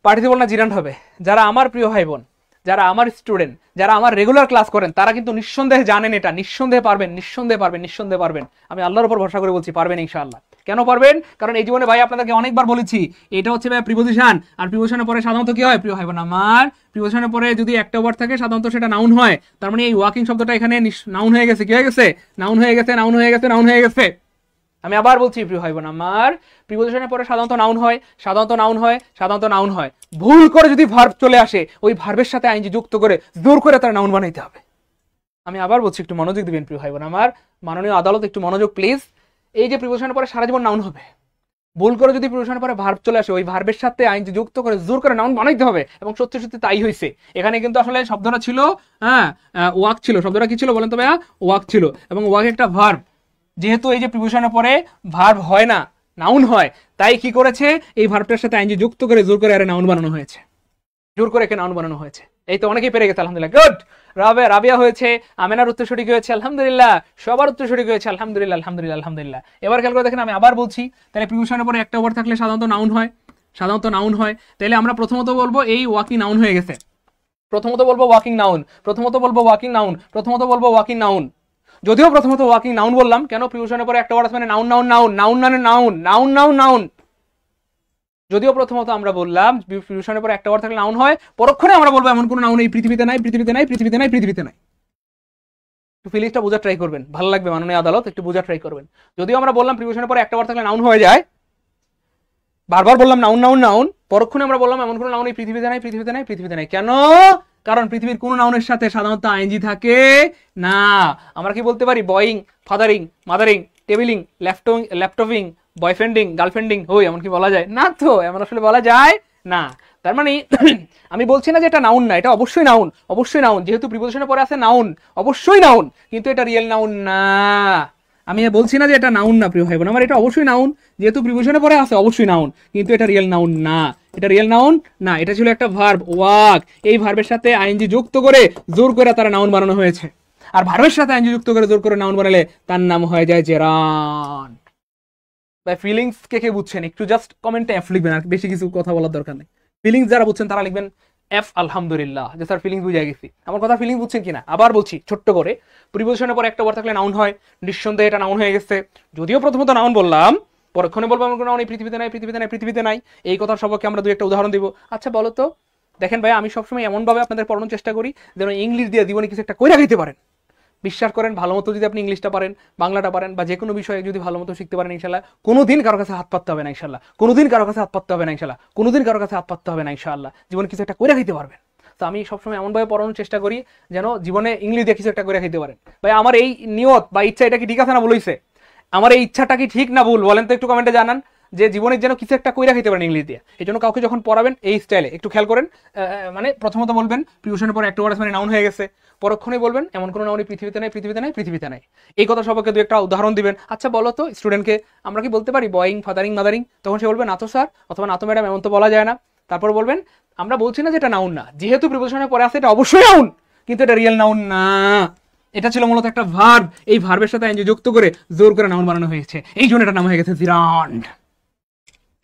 পার্টিসিপল না জিরান্ড হবে? যারা আমার প্রিয় ভাই বোন, যারা আমার স্টুডেন্ট, যারা আমার রেগুলার ক্লাস করেন, তারা কিন্তু নিঃসন্দেহে জানেন এটা, নিঃসন্দেহে পারবেন, নিঃসন্দেহে পারবেন, নিঃসন্দেহে পারবেন। আমি আল্লাহর উপর ভরসা করে বলছি পারবেন ইনশাআল্লাহ। কেন পারবেন? কারণ এই জীবনে ভাই আপনাদেরকে অনেকবার বলেছি, এটা হচ্ছে ভাই প্রিপোজিশন, আর প্রিপোজিশনের পরে সাধারণত কি হয় প্রিয় ভাই বোন আমার? প্রিপোজিশনের পরে যদি একটা ওয়ার্ড থাকে, সাধারণত সেটা নাউন হয়। তার মানে এই ওয়াকিং শব্দটা এখানে নাউন হয়ে গেছে। কি হয়ে গেছে? নাউন হয়ে গেছে, নাউন হয়ে গেছে, নাউন হয়ে গেছে। আমি আবার বলছি প্রিয় ভাই বোন আমার, প্রিপোজিশনের পরে সাধারণত নাউন হয়, সাধারণত নাউন হয়, সাধারণত নাউন হয়। ভুল করে যদি ভার্ব চলে আসে, ওই ভার্বের সাথে আইনজি যুক্ত করে জোর করে তার নাউন বানাইতে হবে। আমি আবার বলছি, একটু মনোযোগ দিবেন প্রিয় ভাই বোন আমার, মাননীয় আদালত একটু মনোযোগ প্লিজ। এই যে প্রিপোজিশনের পরে সারা জীবন নাউন হবে, ভুল করে যদি প্রিপোজিশনের পরে ভার্ব চলে আসে, ওই ভার্বের সাথে আইনজি যুক্ত করে জোর করে নাউন বানাইতে হবে। এবং সত্যি সত্যি তাই হয়েছে। এখানে কিন্তু আসলে শব্দটা ছিল, হ্যাঁ, ওয়াক ছিল। শব্দটা কি ছিল বলেন তো ভাইয়া? ওয়াক ছিল। এবং ওয়াক একটা ভার্ব, যেহেতু এই যে প্রিপোজিশনের পরে ভার্ব হয় না, নাউন হয়, তাই কি করেছে, এই ভার্বটার সাথে আইনজি যুক্ত করে জোর করে আরে নাউন বানানো হয়েছে, জোর করে একে নাউন বানানো হয়েছে। এই তো অনেকেই পেরে গেছে আলহামদুলিল্লাহ, গুড। রাবিয়া হয়েছে, আমেনার উত্তর সঠিক হয়েছে আলহামদুলিল্লাহ, সবার উত্তর সঠিক হয়েছে আলহামদুলিল্লাহ, আলহামদুলিল্লাহ, আলহামদুলিল্লাহ। এবার খেয়াল করে দেখেন, আমি আবার বলছি, তাহলে প্রিপোজিশনের পরে একটা ওয়ার্ড থাকলে সাধারণত নাউন হয়, সাধারণত নাউন হয়। তাহলে আমরা প্রথমত বলবো এই ওয়াকিং নাউন হয়ে গেছে, প্রথমত বলবো ওয়াকিং নাউন, প্রথমত বলবো ওয়াকিং নাউন, প্রথমত বলবো ওয়াকিং নাউন। যদিও প্রথমত ওয়াকিং নাউন বললাম, কেন? প্রিপোজিশনের পরে একটা ওয়ার্ড আছে মানে নাউন নাউন নাউন, নাউন মানে নাউন, নাউন নাউন নাউন। যদিও প্রথমত আমরা বললাম প্রিপোজিশনের পরে একটা ওয়ার্ড থাকলে নাউন হয়, পরক্ষণে আমরা বলবো এমন কোনো নাউন এই পৃথিবীতে নাই, পৃথিবীতে নাই, পৃথিবীতে নাই, পৃথিবীতে নাই। একটু ফিলিংসটা বোঝার ট্রাই করবেন, ভালো লাগবে মাননীয় আদালত, একটু বোঝার ট্রাই করবেন। যদিও আমরা বললাম প্রিপোজিশনের পরে একটা ওয়ার্ড থাকলে নাউন হয়ে যায়, বারবার বললাম নাউন নাউন নাউন, পরক্ষণে আমরা বললাম এমন কোনো নাউন এই পৃথিবীতে নাই, পৃথিবীতে নাই, পৃথিবীতে নাই। কেন? কারণ পৃথিবীর কোনো নাউনের সাথে সাধারণত আইএনজি থাকে না। আমরা কি বলতে পারি? বয়িং, ফাদারিং, মাদারিং, টেবিলিং, ল্যাপটপিং, বয়ফ্রেন্ডিং, গার্লফ্রেন্ডিং, হই এমন কি বলা যায়? না তো, এমন আসলে বলা যায় না। তার মানে আমি বলছি না যে এটা নাউন না, এটা অবশ্যই নাউন, অবশ্যই নাউন। যেহেতু প্রিপোজিশনের পরে আছে নাউন, অবশ্যই নাউন, কিন্তু এটা রিয়েল নাউন না। আমি বলছি না যে এটা নাউন না প্রিয় ভাই বোন আমার, এটা অবশ্যই নাউন, যেহেতু প্রিপোজিশনের পরে আছে অবশ্যই নাউন, কিন্তু এটা রিয়েল নাউন না। এটা রিয়েল নাউন না, এটা ছিল একটা ভার্ব, ওয়াক। এই ভার্বের সাথে আইএনজি যুক্ত করে জোর করে তারা নাউন বানানো হয়েছে। আর ভার্বের সাথে আইএনজি যুক্ত করে জোর করে নাউন বানালে তার নাম হয়ে যায় জেরান্ড। ভাই ফিলিংস কে কে বুঝছেন? একটু জাস্ট কমেন্টে এফ লিখবেন, আর বেশি কিছু কথা বলার দরকার নেই। ফিলিংস যারা বুঝছেন তারা লিখবেন এফ আলহামদুলিল্লাহ, যে স্যার ফিলিংস বুঝে গেছি। আমার কথা ফিলিংস বুঝছেন কিনা আবার বলছি ছোট্ট করে, প্রিপোজিশনের পর একটা ওয়ার্ড থাকলে নাউন হয়, নিঃসন্দেহে এটা নাউন হয়ে গেছে। যদিও প্রথমত নাউন বললাম, পরক্ষণে বলবো এমন কোনো নাউন এই পৃথিবীতে নাই, পৃথিবীতে নাই, পৃথিবীতে নাই। এই কথার সবকে আমরা দুই একটা উদাহরণ দিব। আচ্ছা বলো তো, দেখেন ভাই, আমি সবসময় এমনভাবে আপনাদের পড়ানোর চেষ্টা করি যেন ইংলিশ দিয়ে জীবনে কিছু একটা কইরা খাইতে পারেন। বিশ্বাস করেন ভালো মতো যদি আপনি ইংলিশটা পারেন, বাংলাটা পারেন, বা যে কোনো বিষয়ে যদি ভালো মতো শিখতে পারেন, ইনশাল্লাহ কোনোদিন কারো কাছে হাত পাততে হবে না, ইনশাল্লাহ কোনোদিন কারো কাছে হাত পাততে হবে না, ইনশাল্লাহ কোনোদিন কারো কাছে হাত পাততে হবে না, ইনশাল্লাহ জীবনে কিছু একটা করে খাইতে পারবেন। তো আমি সবসময় এমনভাবে পড়ানোর চেষ্টা করি যেন জীবনে ইংলিশ দিয়ে কিছু একটা করে খাইতে পারেন। ভাই আমার এই নিয়ত বা ইচ্ছা এটা কি ঠিক আছে না ভুল হইছে? আমার এই ইচ্ছাটা কি ঠিক না ভুল বলেন তো, একটু কমেন্টে জানান। যে জীবনের যেন কিছু একটা কইরা খেতে পারেন ইংলিশ দিয়ে। এই জন্য কাউকে যখন পড়াবেন এই স্টাইলে একটু খেয়াল করেন, মানে প্রথমত বলবেন প্রিপারেশনের পর একটা ওয়ার্ড মানে নাউন হয়ে গেছে, পরক্ষণে বলবেন এমন কোনো নাউনই পৃথিবীতে নাই, পৃথিবীতে নাই, পৃথিবীতে নাই। এই কথা সবাইকে দু একটা উদাহরণ দিবেন। আচ্ছা বলো তো স্টুডেন্টকে আমরা কি বলতে পারি বয়িং, ফাদারিং, মাদারিং? তখন সে বলবে না তো স্যার, অথবা না তো ম্যাডাম, এমন তো বলা যায় না। তারপর বলবেন আমরা বলছি না যে এটা নাউন না, যেহেতু প্রিপোজিশনের পরে আছে এটা অবশ্যই নাউন, কিন্তু এটা রিয়েল নাউন না, এটা ছিল মূলত একটা ভার্ব। এই ভার্বের সাথে এনজি যুক্ত করে জোর করে নাউন বানানো হয়েছে, এই জন্য এটা নাম হয়ে গেছে জিরান্ড।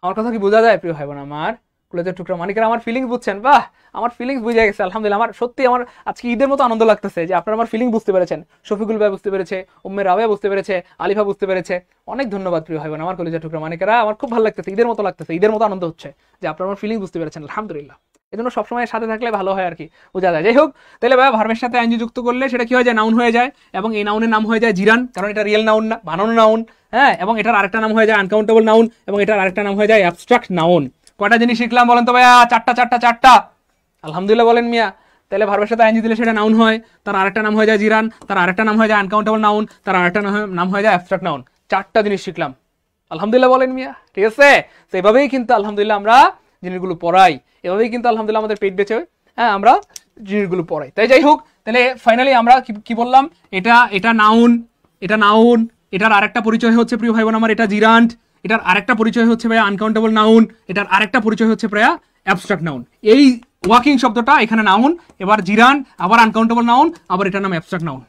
আমার কথা কি বোঝা যায় প্রিয় ভাই বোন আমার? কলেজের টুকরা মানিকেরা আমার ফিলিংস বুঝছেন? বাহ, আমার ফিলিংস বুঝে গেছে আলহামদুলিল্লাহ। আমার সত্যি আমার আজকে ঈদের মতো আনন্দ লাগতেছে যে আপনারা আমার ফিলিং বুঝতে পেরেছেন। শফিকুল ভাই বুঝতে পেরেছে, উম্মে রাবেয়া বুঝতে পেরেছে, আলিফা বুঝতে পেরেছে। অনেক ধন্যবাদ প্রিয় ভাই বোন আমার কলেজের টুকরা মানিকেরা, আমার খুব ভালো লাগতেছে, ঈদের মতো লাগতেছে, ঈদের মতো আনন্দ হচ্ছে যে আপনারা আমার ফিলিং বুঝতে পেরেছেন আলহামদুলিল্লাহ। এই জন্য সবসময় সাথে থাকলে ভালো হয় আর কি, বোঝা যায়। যাই হোক, তাহলে ভাই ভার্বের সাথে আইনজি যুক্ত করলে সেটা কি হয়ে যায়? নাউন হয়ে যায়, এবং এই নাউনের নাম হয়ে যায় জিরান, কারণ এটা রিয়েল নাউন না, বানানো নাউন। হ্যাঁ, এবং এটার আরেকটা নাম হয়ে যায় আনকাউন্টেবল নাউন, এবং এটার আরেকটা নাম হয়ে যায় অ্যাবস্ট্রাক্ট নাউন। কয়টা জিনিস শিখলাম বলেন তো ভাইয়া? চারটা। আলহামদুলিল্লাহ বলেন মিয়া। তাহলে ভার্বের সাথে আইনজি দিলে সেটা নাউন হয়, তার আরেকটা নাম হয়ে যায় জিরান, তার আরেকটা নাম হয়ে যায় আনকাউন্টেবল নাউন, তার আরেকটা নাম হয়ে যায় অ্যাবস্ট্রাক্ট নাউন। চারটা জিনিস শিখলাম, আলহামদুলিল্লাহ বলেন মিয়া। ঠিক আছে, তো এভাবেই কিন্তু আলহামদুলিল্লাহ আমরা জিনিসগুলো পড়াই, এভাবেই কিন্তু আলহামদুলিল্লাহ আমাদের পেট বেঁচে আমরা জিনিসগুলো পড়াই। তাই যাই হোক, তাহলে ফাইনালি আমরা কি বললাম? এটা নাউন, এটা নাউন, এটার আরেকটা পরিচয় হচ্ছে প্রিয় ভাই বোন আমার এটা জিরান্ট, এটার আরেকটা পরিচয় হচ্ছে ভাইয়া আনকাউন্টেবল নাউন, এটার আরেকটা পরিচয় হচ্ছে প্রায় অ্যাবস্ট্রাক্ট নাউন। এই ওয়াকিং শব্দটা এখানে নাউন, এবার জিরান, আবার আনকাউন্টেবল নাউন, আবার এটার নাম অ্যাবস্ট্রাক্ট নাউন।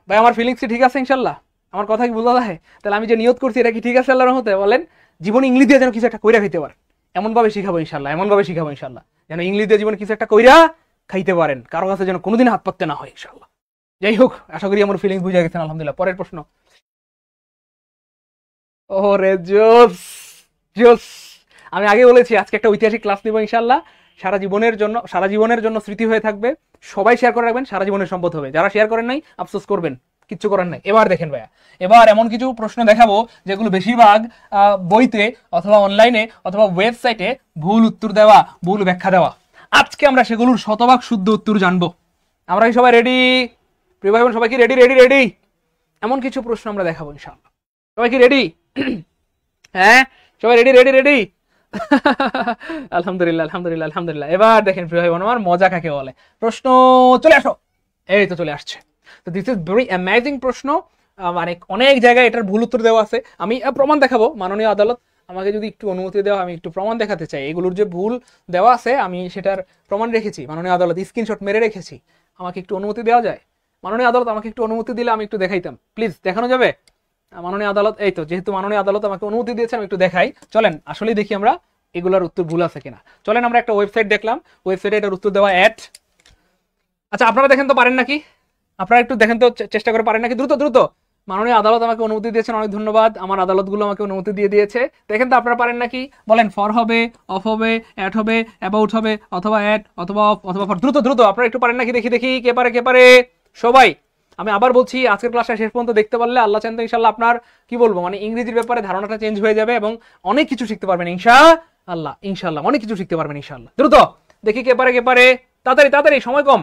ভাই আমার ফিলিংস কি ঠিক আছে ইনশাল্লাহ? আমার কথা কি বোঝা যায়? তাহলে আমি যে নিয়ত করছি এটা কি ঠিক আছে আল্লাহর রহমতে? বলেন, জীবনে ইংলিশ দিয়ে যেন কিছু একটা কইরা খাইতে পারেন, এমনভাবে শিখাবো ইনশাল্লাহ, এমনভাবে শিখাবো ইনশাল্লাহ, যেন ইংলিশ দিয়ে জীবনে কিছু একটা কইরা খাইতে পারেন, কারো কাছে যেন কোনোদিন হাত পাততে না হয় ইনশাল্লাহ। যাই হোক, আশা করি আমার ফিলিংস বুঝে গেছেন আলহামদুলিল্লাহ। পরের প্রশ্ন। ওরে জোস জোস, আমি আগে বলেছি আজকে একটা ঐতিহাসিক ক্লাস নিব ইনশাল্লাহ, সারা জীবনের জন্য স্মৃতি হয়ে থাকবে। সবাই শেয়ার করে রাখবেন, সারা জীবনের সম্পদ হবে। যারা শেয়ার করেন নাই আফসোস করবেন, কিচ্ছু করার নাই। এবার দেখেন ভাইয়া, এবার এমন কিছু প্রশ্ন দেখাবো যেগুলো বেশিরভাগ বইতে অথবা অনলাইনে অথবা ওয়েবসাইটে ভুল উত্তর দেওয়া, ভুল ব্যাখ্যা দেওয়া। আজকে আমরা সেগুলোর শতভাগ শুদ্ধ উত্তর জানবো। আমরা কি সবাই রেডি প্রিয় ভাই বোন? সবাই কি রেডি রেডি রেডি? এমন কিছু প্রশ্ন আমরা দেখাবো ইনশাআল্লাহ। সবাই কি রেডি? হ্যাঁ, সবাই রেডি রেডি রেডি? আলহামদুলিল্লাহ আলহামদুলিল্লাহ আলহামদুলিল্লাহ। এবার দেখেন প্রিয় ভাই বোন আমার, মজা কাকে বলে। প্রশ্ন চলে আসো, এই তো চলে আসছে। তো দিস ইজ ভেরি অ্যামেজিং প্রশ্ন, মানে অনেক জায়গায় এটার ভুল উত্তর দেওয়া আছে। আমি প্রমাণ দেখাবো, মাননীয় আদালত আমাকে যদি একটু অনুমতি দেওয়া, আমি একটু প্রমাণ দেখাতে চাই। এগুলোর যে ভুল দেওয়া আছে আমি সেটার প্রমাণ রেখেছি, মাননীয় আদালত স্ক্রিনশট মেরে রেখেছি। আমাকে একটু অনুমতি দেওয়া যায়? মাননীয় আদালত আমাকে একটু অনুমতি দিলে আমি একটু দেখাইতাম, প্লিজ। দেখানো যাবে মাননীয় আদালত? এই তো, যেহেতু মাননীয় আদালত আমাকে অনুমতি দিয়েছেন আমি একটু দেখাই। চলেন আসলেই দেখি আমরা এগুলোর উত্তর ভুল আছে কিনা। চলেন আমরা একটা ওয়েবসাইট দেখলাম, ওয়েবসাইটে এটার উত্তর দেওয়া আচ্ছা আপনারা দেখেন তো পারেন নাকি? আপনারা একটু দেখেন তো, চেষ্টা করে পারেন নাকি? দ্রুত দ্রুত। মাননীয় আদালত আমাকে অনুমতি দিয়েছেন, অনেক ধন্যবাদ। আমার আদালতগুলো আমাকে অনুমতি দিয়ে দিয়েছে। দেখেন তো আপনারা পারেন নাকি? বলেন ফর হবে, অফ হবে, অ্যাট হবে, অ্যাবাউট হবে, অথবা অ্যাট, অথবা অফ, অথবা ফর। দ্রুত দ্রুত আপনারা একটু পারেন নাকি? দেখি দেখি, কে পারে কে পারে? সবাই। আমি আবার বলছি, আজকের ক্লাসটা শেষ পর্যন্ত দেখতে পারলে আল্লাহ চান তো ইনশাআল্লাহ আপনার কি বলবো, মানে ইংরেজির ব্যাপারে ধারণাটা চেঞ্জ হয়ে যাবে এবং অনেক কিছু শিখতে পারবেন ইনশাআল্লাহ। ইনশাআল্লাহ অনেক কিছু শিখতে পারবেন ইনশাআল্লাহ। দ্রুত দেখি কে পারে কে পারে? তাড়াতাড়ি তাড়াতাড়ি, সময় কম।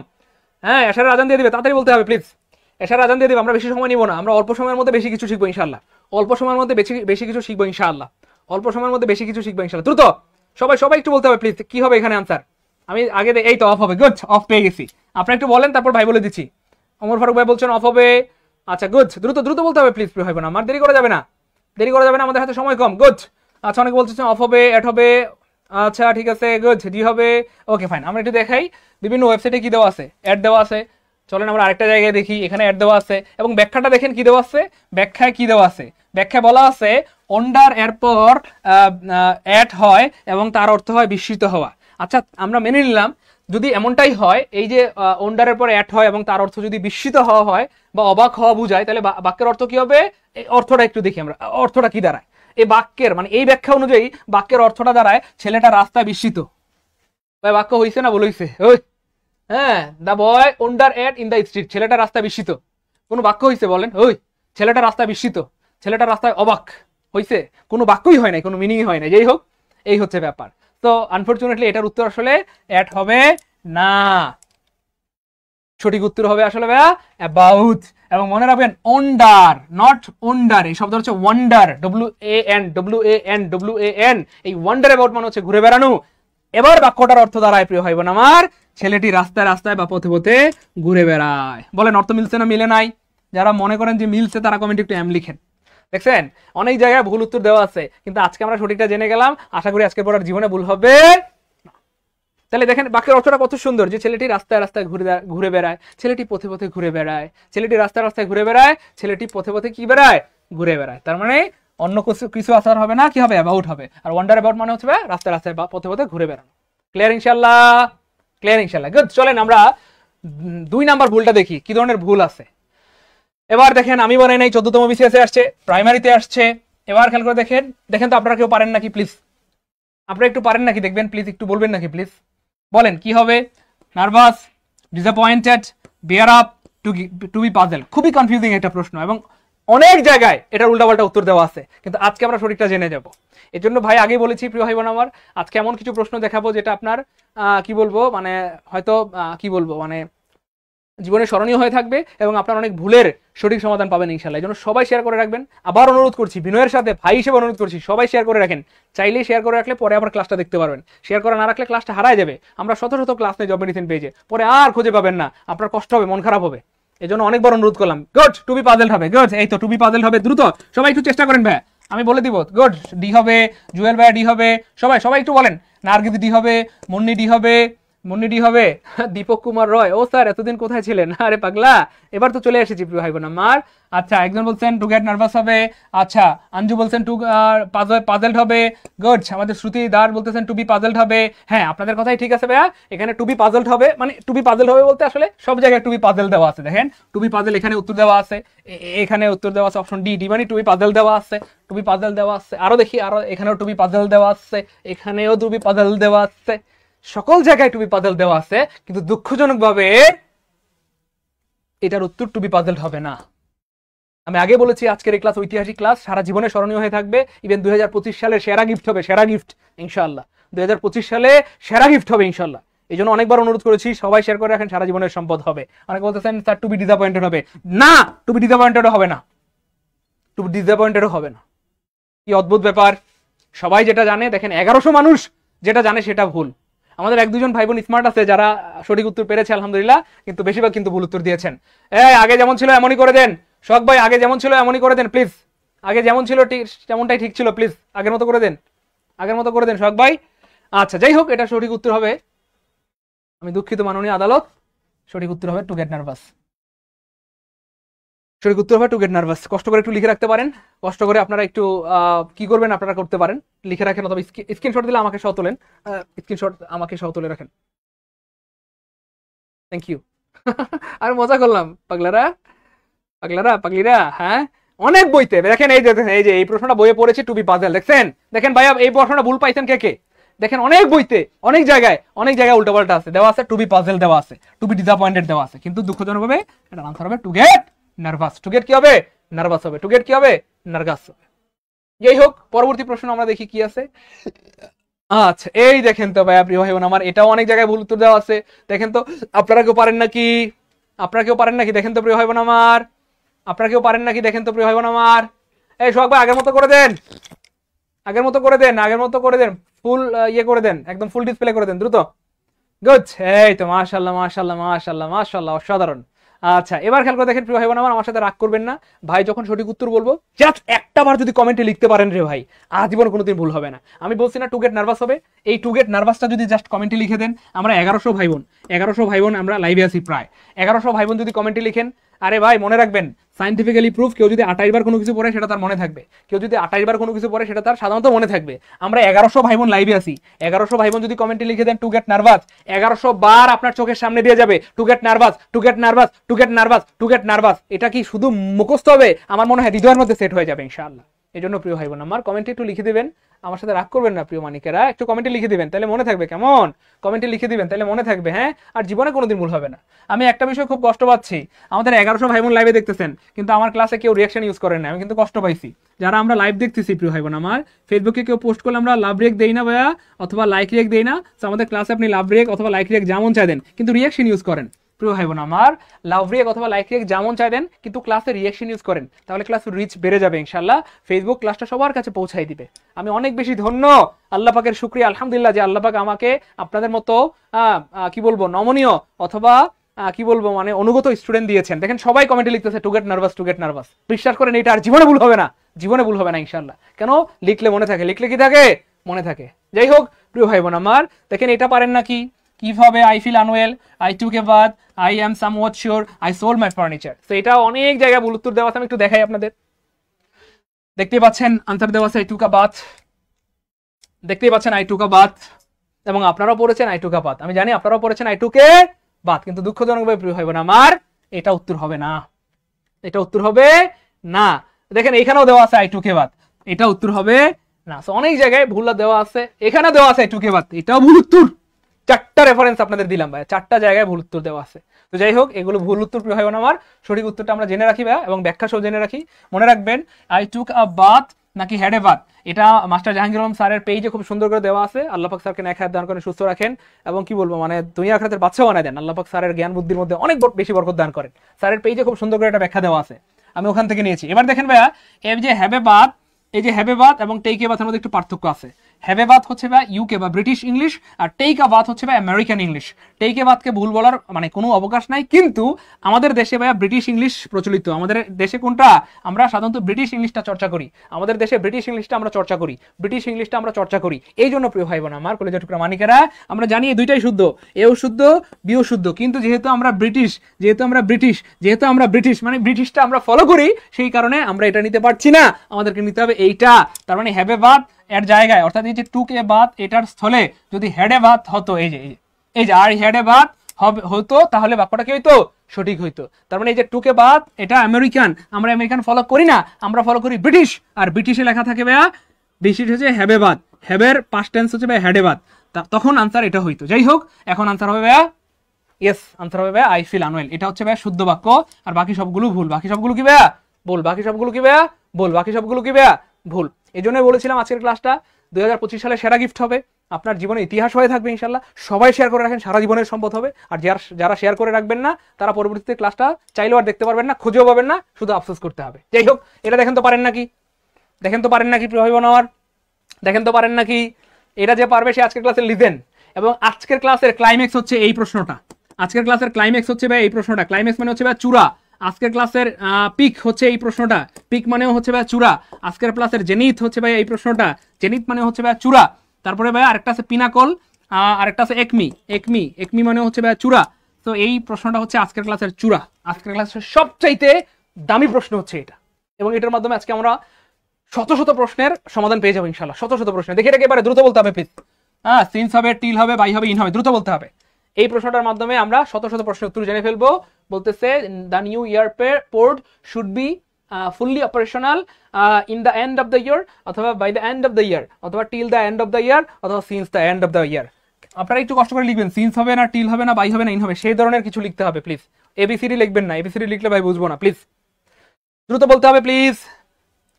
হ্যাঁ, এশারের আজান দিয়ে দিবে, তাড়াতাড়ি বলতে হবে প্লিজ। এশারের আজান দিয়ে দিবে, আমরা বেশি সময় নিব না, আমরা অল্প সময়ের মধ্যে বেশি কিছু শিখবো ইনশাআল্লাহ। অল্প সময়ের মধ্যে বেশি কিছু শিখবো ইনশাআল্লাহ। অল্প সময়ের মধ্যে বেশি কিছু শিখবো ইনশাআল্লাহ। দ্রুত সবাই সবাই একটু বলতে হবে প্লিজ, কি হবে এখানে আনসার? আমি আগে এই তো অফ হবে, গুড, অফ পেয়ে গেছি। আপনারা একটু বলেন, তারপর ভাই বলে দিচ্ছি। ওমর ফারুক ভাই বলছেন অফ হবে, আচ্ছা গুড। দ্রুত দ্রুত বলতে হবে প্লিজ, ভাই বোন আমার, দেরি করা যাবে না, দেরি করা যাবে না, আমাদের হাতে সময় কম। গুড। আচ্ছা অনেকে বলছেন অফ হবে, অ্যাট হবে, আচ্ছা ঠিক আছে, গুড, ডি হবে, ওকে ফাইন। আমরা একটু দেখাই বিভিন্ন ওয়েবসাইটে কি দেওয়া আছে, অ্যাড দেওয়া আছে। চলেন আমরা আরেকটা জায়গায় দেখি, এখানে অ্যাড দেওয়া আছে এবং ব্যাখ্যাটা দেখেন কি দেওয়া আছে। ব্যাখ্যায় কি দেওয়া আছে? ব্যাখ্যায় বলা আছে অন্ডার এরপর অ্যাড হয় এবং তার অর্থ হয় বিস্মিত হওয়া। আচ্ছা আমরা মেনে নিলাম যদি এমনটাই হয়, এই যে অন্ডারের পর অ্যাড হয় এবং তার অর্থ যদি বিস্মিত হওয়া হয় বা অবাক হওয়া বুঝায়, তাহলে বাক্যের অর্থ কি হবে? এই অর্থটা একটু দেখি আমরা, অর্থটা কি দাঁড়ায় এই বাক্যের, মানে এই ব্যাখ্যা অনুযায়ী বাক্যের অর্থটা দাঁড়ায় ছেলেটা রাস্তায় বিস্মিত। ভাই বাক্য হইছে না ভুল হইছে? ওই হ্যাঁ, the boy wonder at in the street, ছেলেটা রাস্তায় বিস্মিত। কোনো বাক্য হইছে বলেন? ওই ছেলেটা রাস্তায় বিস্মিত, ছেলেটা রাস্তায় অবাক হইছে, কোনো বাক্যই হয় নাই, কোনো মিনিংই হয় নাই। যেই হোক, এই হচ্ছে ব্যাপার। তো আনফরচুনেটলি এটার উত্তর আসলে অ্যাট হবে না, সঠিক উত্তর হবে আসলে ভাইয়া অ্যাবাউট। এবং মনে রাখবেন ওন্ডার, নট ওন্ডার, এই শব্দ হচ্ছে ওয়ান্ডার, WAN। এই ওয়ান্ডার অ্যাবাউট মানে হচ্ছে ঘুরে বেড়ানো। এবার বাক্যটার অর্থ দাঁড়ায় প্রিয় ভাই বোন আমার, ছেলেটি রাস্তায় রাস্তায় বা পথে পথে ঘুরে বেড়ায়। বলেন অর্থ মিলছে না মিলে নাই? যারা মনে করেন যে মিলছে তারা কমেন্টে একটু লিখেন। দেখছেন অনেক জায়গায় ভুল উত্তর দেওয়া আছে, কিন্তু আজকে আমরা সঠিকটা জেনে গেলাম। আশা করি আজকে পড়ার জীবনে ভুল হবে। তাহলে দেখেন বাক্যের অর্থটা কত সুন্দর, যে ছেলেটি রাস্তায় রাস্তায় ঘুরে বেড়ায়, ছেলেটি পথে পথে ঘুরে বেড়ায়, ছেলেটি রাস্তায় রাস্তায় ঘুরে বেড়ায়, ছেলেটি পথে পথে কি বেড়ায়? ঘুরে বেড়ায়। তার মানে অন্য কিছু আসার হবে না, কি হবে? অ্যাবাউট হবে। আর ওয়ান্ডার অ্যাবাউট মানে হচ্ছে রাস্তায় রাস্তায় বা পথে পথে ঘুরে বেড়ানো। ক্লিয়ার ইনশাল্লাহ? ক্লিয়ার ইনশাল্লাহ, গুড। চলেন আমরা 2 নাম্বার ভুলটা দেখি, কি ধরনের ভুল আছে। এবার দেখেন আমি বানাই নাই, 14তম বিসিএস এ আসছে, প্রাইমারিতে আসছে। এবার খেয়াল করে দেখেন, দেখেন তো আপনারা কেউ পারেন নাকি প্লিজ? আপনারা একটু পারেন নাকি দেখবেন প্লিজ, একটু বলবেন নাকি প্লিজ? বলেন কি হবে? নার্ভাস, ডিসঅ্যাপয়েন্টেড, বিয়ার আপ, টু বি পাজল। খুবই কনফিউজিং একটা প্রশ্ন এবং অনেক জায়গায় এটার উল্টাপাল্টা উত্তর দেওয়া আছে, কিন্তু আজকে আমরা সঠিকটা জেনে যাব। এর জন্য ভাই আগেই বলেছি প্রিয় ভাই বোন আমার, আজকে এমন কিছু প্রশ্ন দেখাবো যেটা আপনার কি বলবো মানে হয়তো কি বলবো মানে জীবনে স্মরণীয় হয়ে থাকবে এবং আপনার অনেক ভুলের সঠিক সমাধান পাবেন ইনশাল্লাহ। এই জন্য সবাই শেয়ার করে রাখবেন। আবার অনুরোধ করছি, বিনয়ের সাথে ভাই হিসেবে অনুরোধ করছি, সবাই শেয়ার করে রাখেন। চাইলেই শেয়ার করে রাখলে পরে আবার ক্লাসটা দেখতে পারবেন। শেয়ার করে না রাখলে ক্লাসটা হারায় যাবে। আমরা শত শত ক্লাস নেই জব মেডিসিন পেজে, পরে আর খুঁজে পাবেন না, আপনার কষ্ট হবে, মন খারাপ হবে। এই জন্য অনেকবার অনুরোধ করলাম। গুড, টু বি পাজলড হবে। গুড, এই তো টু বি পাজলড হবে। দ্রুত সবাই একটু চেষ্টা করেন ভাই, আমি বলে দিব। গুড, ডি হবে, জুয়েল ভাই ডি হবে, সবাই সবাই একটু বলেন। নার্গিস ডি হবে, মুন্নি ডি হবে, মুন্নিডি হবে। দীপক কুমার রয়, ও স্যার এতদিন কোথায় ছিলেন? আরে পাগলা, এবার তো চলে এসেছি প্রিয় ভাই বোন আমার। আচ্ছা, একজন বলছেন টু গেট নার্ভাস হবে। আচ্ছা, আঞ্জু বলছেন টু পাজলড হবে। গুড, আমাদের শ্রুতি দার বলতেছেন টু বি পাজলড হবে। হ্যাঁ, আপনাদের কথাই ঠিক আছে ভাইয়া, এখানে টু বি পাজলড হবে। মানে টু বি পাজলড হবে বলতে আসলে সব জায়গায় টু বি পাজল দেওয়া আছে। দেখেন টু বি পাজল এখানে উত্তর দেওয়া আছে, এখানে উত্তর দেওয়া আছে অপশন ডি, ডি মানে টু বি পাজল দেওয়া আছে, টু বি পাজল দেওয়া আছে। আরো দেখি, আরো এখানেও টু বি পাজল দেওয়া আছে, এখানেও টু বি পাজল দেওয়া আছে, সকল জায়গায় টু বি পাজলড দেওয়া আছে, কিন্তু দুঃখজনকভাবে এটার উত্তর টু বি পাজলড হবে না। আমি আগে বলেছি আজকের এই ক্লাস ঐতিহাসিক ক্লাস, সারা জীবনে স্মরণীয় হয়ে থাকবে। ইভেন 2025 সালের সেরা গিফট হবে, সেরা গিফট ইনশাআল্লাহ। 2025 সালে সেরা গিফট হবে ইনশাআল্লাহ। এই জন্য অনেকবার অনুরোধ করেছি, সবাই শেয়ার করে রাখেন, সারা জীবনের সম্পদ হবে। অনেকে বলতেছেন স্যার টু বি ডিসঅ্যাপয়েন্টেড হবে। না, টু বি ডিসঅ্যাপয়েন্টেড হবে না, টু বি ডিসঅ্যাপয়েন্টেড হবে না। কি অদ্ভুত ব্যাপার! সবাই যেটা জানে, দেখেন 1100 মানুষ যেটা জানে সেটা ভুল। আমাদের 1-2 ভাই বোন স্মার্ট আছে যারা সঠিক উত্তর পেরেছে আলহামদুলিল্লাহ, কিন্তু বেশিরভাগ কিন্তু ভুল উত্তর দিয়েছেন। আগে যেমন ছিল এমনই করে দেন। শখ ভাই, আগে যেমন ছিল এমনই করে দেন প্লিজ। আগে যেমন ছিল তেমনটাই ঠিক ছিল, প্লিজ আগের মতো করে দেন, আগের মতো করে দেন শখ ভাই। আচ্ছা, যাই হোক, এটা সঠিক উত্তর হবে, আমি দুঃখিত মাননীয় আদালত, সঠিক উত্তর হবে টু গেট নার্ভাস। সঠিক উত্তর হবে টু গেট নার্ভাস। কষ্ট করে একটু লিখে রাখতে পারেন, কষ্ট করে আপনারা একটু কি করবেন আপনারা করতে পারেন, লিখে রাখেন, অথবা স্ক্রিনশট দিলে আমাকে সহ তোলেন, স্ক্রিনশট আমাকে সহ তুলে রাখেন। Thank you. আর মজা করলাম পাগলারা, পাগলারা পাগলিরা। হ্যাঁ, অনেক বইতে দেখেন, এই যে এই প্রশ্নটা বইয়ে পড়েছি টু বি পাজল, দেখছেন? দেখেন ভাইয়া, এই প্রশ্নটা ভুল পাইছেন কে কে? দেখেন অনেক বইতে অনেক জায়গায় উল্টাপাল্টা আছে, দেওয়া আছে টু বি পাজল দেওয়া আছে, টু বি ডিসঅ্যাপয়েন্টেড দেওয়া আছে, কিন্তু দুঃখজনকভাবে এটা আনসার হবে two get nervous. To gate কি হবে? নার্ভাস হবে। টু গেট কি হবে? নার্ভাস হবে। যাই হোক, পরবর্তী প্রশ্ন আমরা দেখি কি আছে। আচ্ছা, এই দেখেন তো ভাইয়া প্রিয় ভাই বোন আমার, এটাও অনেক জায়গায় ভুল উত্তর দেওয়া আছে। দেখেন তো, আপনারা কেউ পারেন নাকি? আপনারা কেউ পারেন নাকি? দেখেন তো প্রিয় ভাই বোন আমার, আপনারা কেউ পারেন নাকি? দেখেন তো প্রিয় ভাই বোন আমার। এই সোহাগ ভাই, আগের মতো করে দেন, আগের মতো করে দেন, আগের মতো করে দেন, ফুল ইয়ে করে দেন, একদম ফুল ডিসপ্লে করে দেন দ্রুত। গুড, এই তো মাশাআল্লাহ মাশাআল্লাহ মাশাআল্লাহ মাশাআল্লাহ, অসাধারণ। আচ্ছা, এবার খেয়াল করে দেখেন প্রিয় ভাই বোন আমার সাথে রাগ করবেন না ভাই, যখন সঠিক উত্তর বলবো জাস্ট একটা বার যদি কমেন্টে লিখতে পারেন রে ভাই, আজীবন কোনোদিন ভুল হবে না। আমি বলছি না টু গেট নার্ভাস হবে, এই টু গেট নার্ভাসটা যদি জাস্ট কমেন্টে লিখে দেন। আমরা 1100 ভাই বোন আমরা লাইভে আছি প্রায়। 1100 ভাই বোন যদি কমেন্টে লিখেন, আরে ভাই মনে রাখবেন, সাইন্টিফিক্যালি প্রুফ, কেউ যদি 28 বার কোনো কিছু পড়ে সেটা তার মনে থাকবে, কেউ যদি 28 বার কোনো কিছু পড়ে সেটা তার সাধারণত মনে থাকবে। আমরা 1100 ভাই বোন লাইভে আছি, 1100 ভাই বোন যদি কমেন্টে লিখে দেন টু গেট নার্ভাস, 1100 বার আপনার চোখের সামনে দিয়ে যাবে two get nervous, to get nervous, to get nervous, to get nervous. এটা কি শুধু মুখস্থ হবে? আমার মনে হয় হৃদয়ের মধ্যে সেট হয়ে যাবে ইনশাআল্লাহ। এই জন্য প্রিয় ভাই বোন আমার কমেন্টে একটু লিখে দিবেন, আমার সাথে রাগ করবেন না প্রিয় মানিকেরা, একটু কমেন্টে লিখে দিবেন তাহলে মনে থাকবে, কেমন? কমেন্টে লিখে দিবেন তাহলে মনে থাকবে, হ্যাঁ? আর জীবনে কোনোদিন ভুল হবে না। আমি একটা বিষয় খুব কষ্ট পাচ্ছি, আমাদের 1100 ভাই বোন লাইভে দেখতেছেন কিন্তু আমার ক্লাসে কেউ রিয়াকশন ইউজ করেন না, আমি কিন্তু কষ্ট পাইছি। যারা আমরা লাইভ দেখতেছি প্রিয় ভাই বোন আমার, ফেসবুকে কেউ পোস্ট করলে আমরা লাভ রিয়েক্ট দেই না ভাইয়া, অথবা লাইক রিয়েক্ট দেই না। তো আমাদের ক্লাসে আপনি লাভ রিয়েক্ট অথবা লাইক রিয়েক্ট যেমন চাই দেন, কিন্তু রিয়াকশন ইউজ করেন প্রিয় ভাই বোন আমার। লাভ রিয়েক্ট অথবা লাইক রিয়েক্ট যেমন চাই দেন কিন্তু ক্লাসে রিয়াকশন ইউজ করেন, তাহলে ক্লাস রিচ বেড়ে যাবে ইনশাআল্লাহ। ফেসবুক ক্লাসটা সবার কাছে পৌঁছাই দিবে। আমি অনেক বেশি ধন্য, আল্লাহ পাকের শুকরিয়া আলহামদুলিল্লাহ যে আল্লাহ পাক আমাকে আপনাদের মতো কি বলবো নমনীয় অথবা কি বলবো মানে অনুগত স্টুডেন্ট দিয়েছেন। দেখেন সবাই কমেন্টে লিখতেছে to get nervous, to get nervous. বিশ্বাস করেন এটা আর জীবনে ভুল হবে না, জীবনে ভুল হবে না ইনশাআল্লাহ। কেন? লিখলে মনে থাকে, লিখলে কি থাকে? মনে থাকে। যাই হোক প্রিয় ভাই বোন আমার, দেখেন এটা পারেন নাকি কিভাবে I feel unwell, I took a bath, I am somewhat sure, I sold my furniture. তো এটা অনেক জায়গায় ভুল উত্তর দেওয়া আছে, আমি একটু দেখাই আপনাদের। দেখতেই পাচ্ছেন আনসার দেওয়া আছে আই টুক আ বাথ, দেখতেই পাচ্ছেন আই টুক আ বাথ, এবং আপনারাও পড়েছেন আই টুক আ বাথ। আমি জানি আপনারাও পড়েছেন আই টুক এ বাথ, কিন্তু দুঃখজনকভাবে প্রিয় ভাই বোন আমার এটা উত্তর হবে না, এটা উত্তর হবে না। দেখেন এখানেও দেওয়া আছে আই টুক এ বাথ, এটা উত্তর হবে না। অনেক জায়গায় ভুল দেওয়া আছে, এখানে দেওয়া আছে আই টুক এ বাথ, এটাও ভুল উত্তর। 4টা রেফারেন্স আপনাদের দিলাম ভাই, 4টা জায়গায় ভুল উত্তর দেওয়া আছে। তো যাই হোক এগুলো ভুল উত্তর প্রিয় ভাই বোন আমার, সঠিক উত্তরটা আমরা জেনে রাখি ভাই এবং ব্যাখ্যা সহ জেনে রাখি। মনে রাখবেন আই টুক আ বাথ নাকি হ্যাড এ বাথ, এটা মাস্টার জাহাঙ্গীর আলম স্যারের পেজে খুব সুন্দর করে দেওয়া আছে। আল্লাহ পাক স্যারকে নেক হায়াত দান করেন, সুস্থ রাখেন এবং কি বলবো মানে দুনিয়া আখিরাতের বাদশা বানায় দেন। আল্লাহ পাক স্যারের জ্ঞান বুদ্ধির মধ্যে অনেক বেশি বরকত দান করেন। স্যারের পেজে খুব সুন্দর করে একটা ব্যাখ্যা দেওয়া আছে, আমি ওখান থেকে নিয়েছি। এবার দেখেন ভাইয়া এই যে হ্যাভ এ বাথ, এই যে হ্যাভ এ বাথ এবং টেক এ বাথের মধ্যে একটু পার্থক্য আছে। হ্যাভ এ বাথ হচ্ছে ভাই ইউকে বা ব্রিটিশ ইংলিশ, আর টেক আ বাথ হচ্ছে ভাই আমেরিকান ইংলিশ। টেক এ বাথকে ভুল বলার মানে কোনো অবকাশ নাই, কিন্তু আমাদের দেশে ভাইয়া ব্রিটিশ ইংলিশ প্রচলিত। আমাদের দেশে কোনটা? আমরা সাধারণত ব্রিটিশ ইংলিশটা চর্চা করি, আমাদের দেশে ব্রিটিশ ইংলিশটা আমরা চর্চা করি, ব্রিটিশ ইংলিশটা আমরা চর্চা করি। এই জন্য প্রিয় ভাই বোন আমার, কলেজের টুকরা মানিকেরা, আমরা জানি এই দুইটাই শুদ্ধ, এও শুদ্ধ বিও শুদ্ধ, কিন্তু যেহেতু আমরা ব্রিটিশ, যেহেতু আমরা ব্রিটিশ মানে ব্রিটিশটা আমরা ফলো করি, সেই কারণে আমরা এটা নিতে পারছি না, আমাদেরকে নিতে হবে এইটা। তার মানে হ্যাভ এ বাথ এর জায়গায় অর্থাৎ এই যে টুক এ বাথ এটার স্থলে যদি হ্যাড এ বাথ হতো, এই যে আর হ্যাড এ বাথ হতো, তাহলে বাক্যটা কি হইতো? সঠিক হইতো। তার মানে এই যে টুক এ বাথ এটা আমেরিকান, আমরা আমেরিকান ফলো করি না, আমরা ফলো করি ব্রিটিশ। আর ব্রিটিশে লেখা থাকে ভাইয়া, ব্রিটিশ হচ্ছে হ্যাভ এ বাথ, হ্যাভের পাস্ট টেন্স হচ্ছে ভাই হ্যাড এ বাথ, তখন আনসার এটা হইতো। যাই হোক এখন আনসার হবে ভাইয়া ইয়েস, আনসার হবে ভাইয়া আই ফিল আনওয়েল। এটা হচ্ছে ভাইয়া শুদ্ধ বাক্য, আর বাকি সবগুলো ভুল। বাকি সবগুলো কি ভাইয়া? ভুল। বাকি সবগুলো কি ভাইয়া? ভুল। বাকি সবগুলো কি ভাইয়া? ভুল। এই জন্যই বলেছিলাম আজকের ক্লাসটা 2025 সালে সেরা গিফট হবে, আপনার জীবনে ইতিহাস হয়ে থাকবে ইনশাল্লাহ। সবাই শেয়ার করে রাখেন, সারা জীবনের সম্পদ হবে। আর যারা শেয়ার করে রাখবেন না তারা পরবর্তীতে ক্লাসটা চাইলেও আর দেখতে পারবেন না, খুঁজেও পাবেন না, শুধু আফসোস করতে হবে। যাই হোক এটা দেখেন তো পারেন নাকি, দেখেন তো পারেন নাকি প্রিয় ভাই বোন আমার, দেখেন তো পারেন নাকি। এটা যে পারবে সে আজকের ক্লাসে লিখেন। এবং আজকের ক্লাসের ক্লাইম্যাক্স হচ্ছে এই প্রশ্নটা, আজকের ক্লাসের ক্লাইম্যাক্স হচ্ছে ভাই এই প্রশ্নটা। ক্লাইম্যাক্স মানে হচ্ছে ভাই চূড়া। আজকের ক্লাসের পিক হচ্ছে এই প্রশ্নটা, পিক মানেও হচ্ছে ভাই চূড়া। আজকের ক্লাসের জেনিথ হচ্ছে ভাই এই প্রশ্নটা, জেনিথ মানে হচ্ছে ভাই চূড়া। তারপরে ভাই আরেকটা আছে পিনাকল, আরেকটা আছে একমি, একমি, একমি মানে হচ্ছে ভাই চূড়া। তো এই প্রশ্নটা হচ্ছে আজকের ক্লাসের চূড়া, আজকের ক্লাসের সবচাইতে দামি প্রশ্ন হচ্ছে এটা। এবং এটার মাধ্যমে আজকে আমরা শত শত প্রশ্নের সমাধান পেয়ে যাবো ইনশাল্লাহ, শত শত প্রশ্ন। দেখে এটাকে এবারে দ্রুত বলতে হবে প্লিজ। সিন্স হবে, টিল হবে, বাই হবে, ইন হবে, দ্রুত বলতে হবে। এই প্রশ্নটার মাধ্যমে আমরা শত শত প্রশ্নের উত্তর জেনে ফেলবো। বলতেছে the new airport should be fully operational in the end of the year, অথবা by the end of the year, অথবা till the end of the year, অথবা since the end of the year. আপনারা একটু কষ্ট করে লিখবেন, since হবে না, টিল হবে না, বাই হবে না, ইন হবে, সেই ধরনের কিছু লিখতে হবে প্লিজ। এবিসিডি লিখবেন না, এবিসিডি লিখলে ভাই বুঝবো না, প্লিজ দ্রুত বলতে হবে প্লিজ।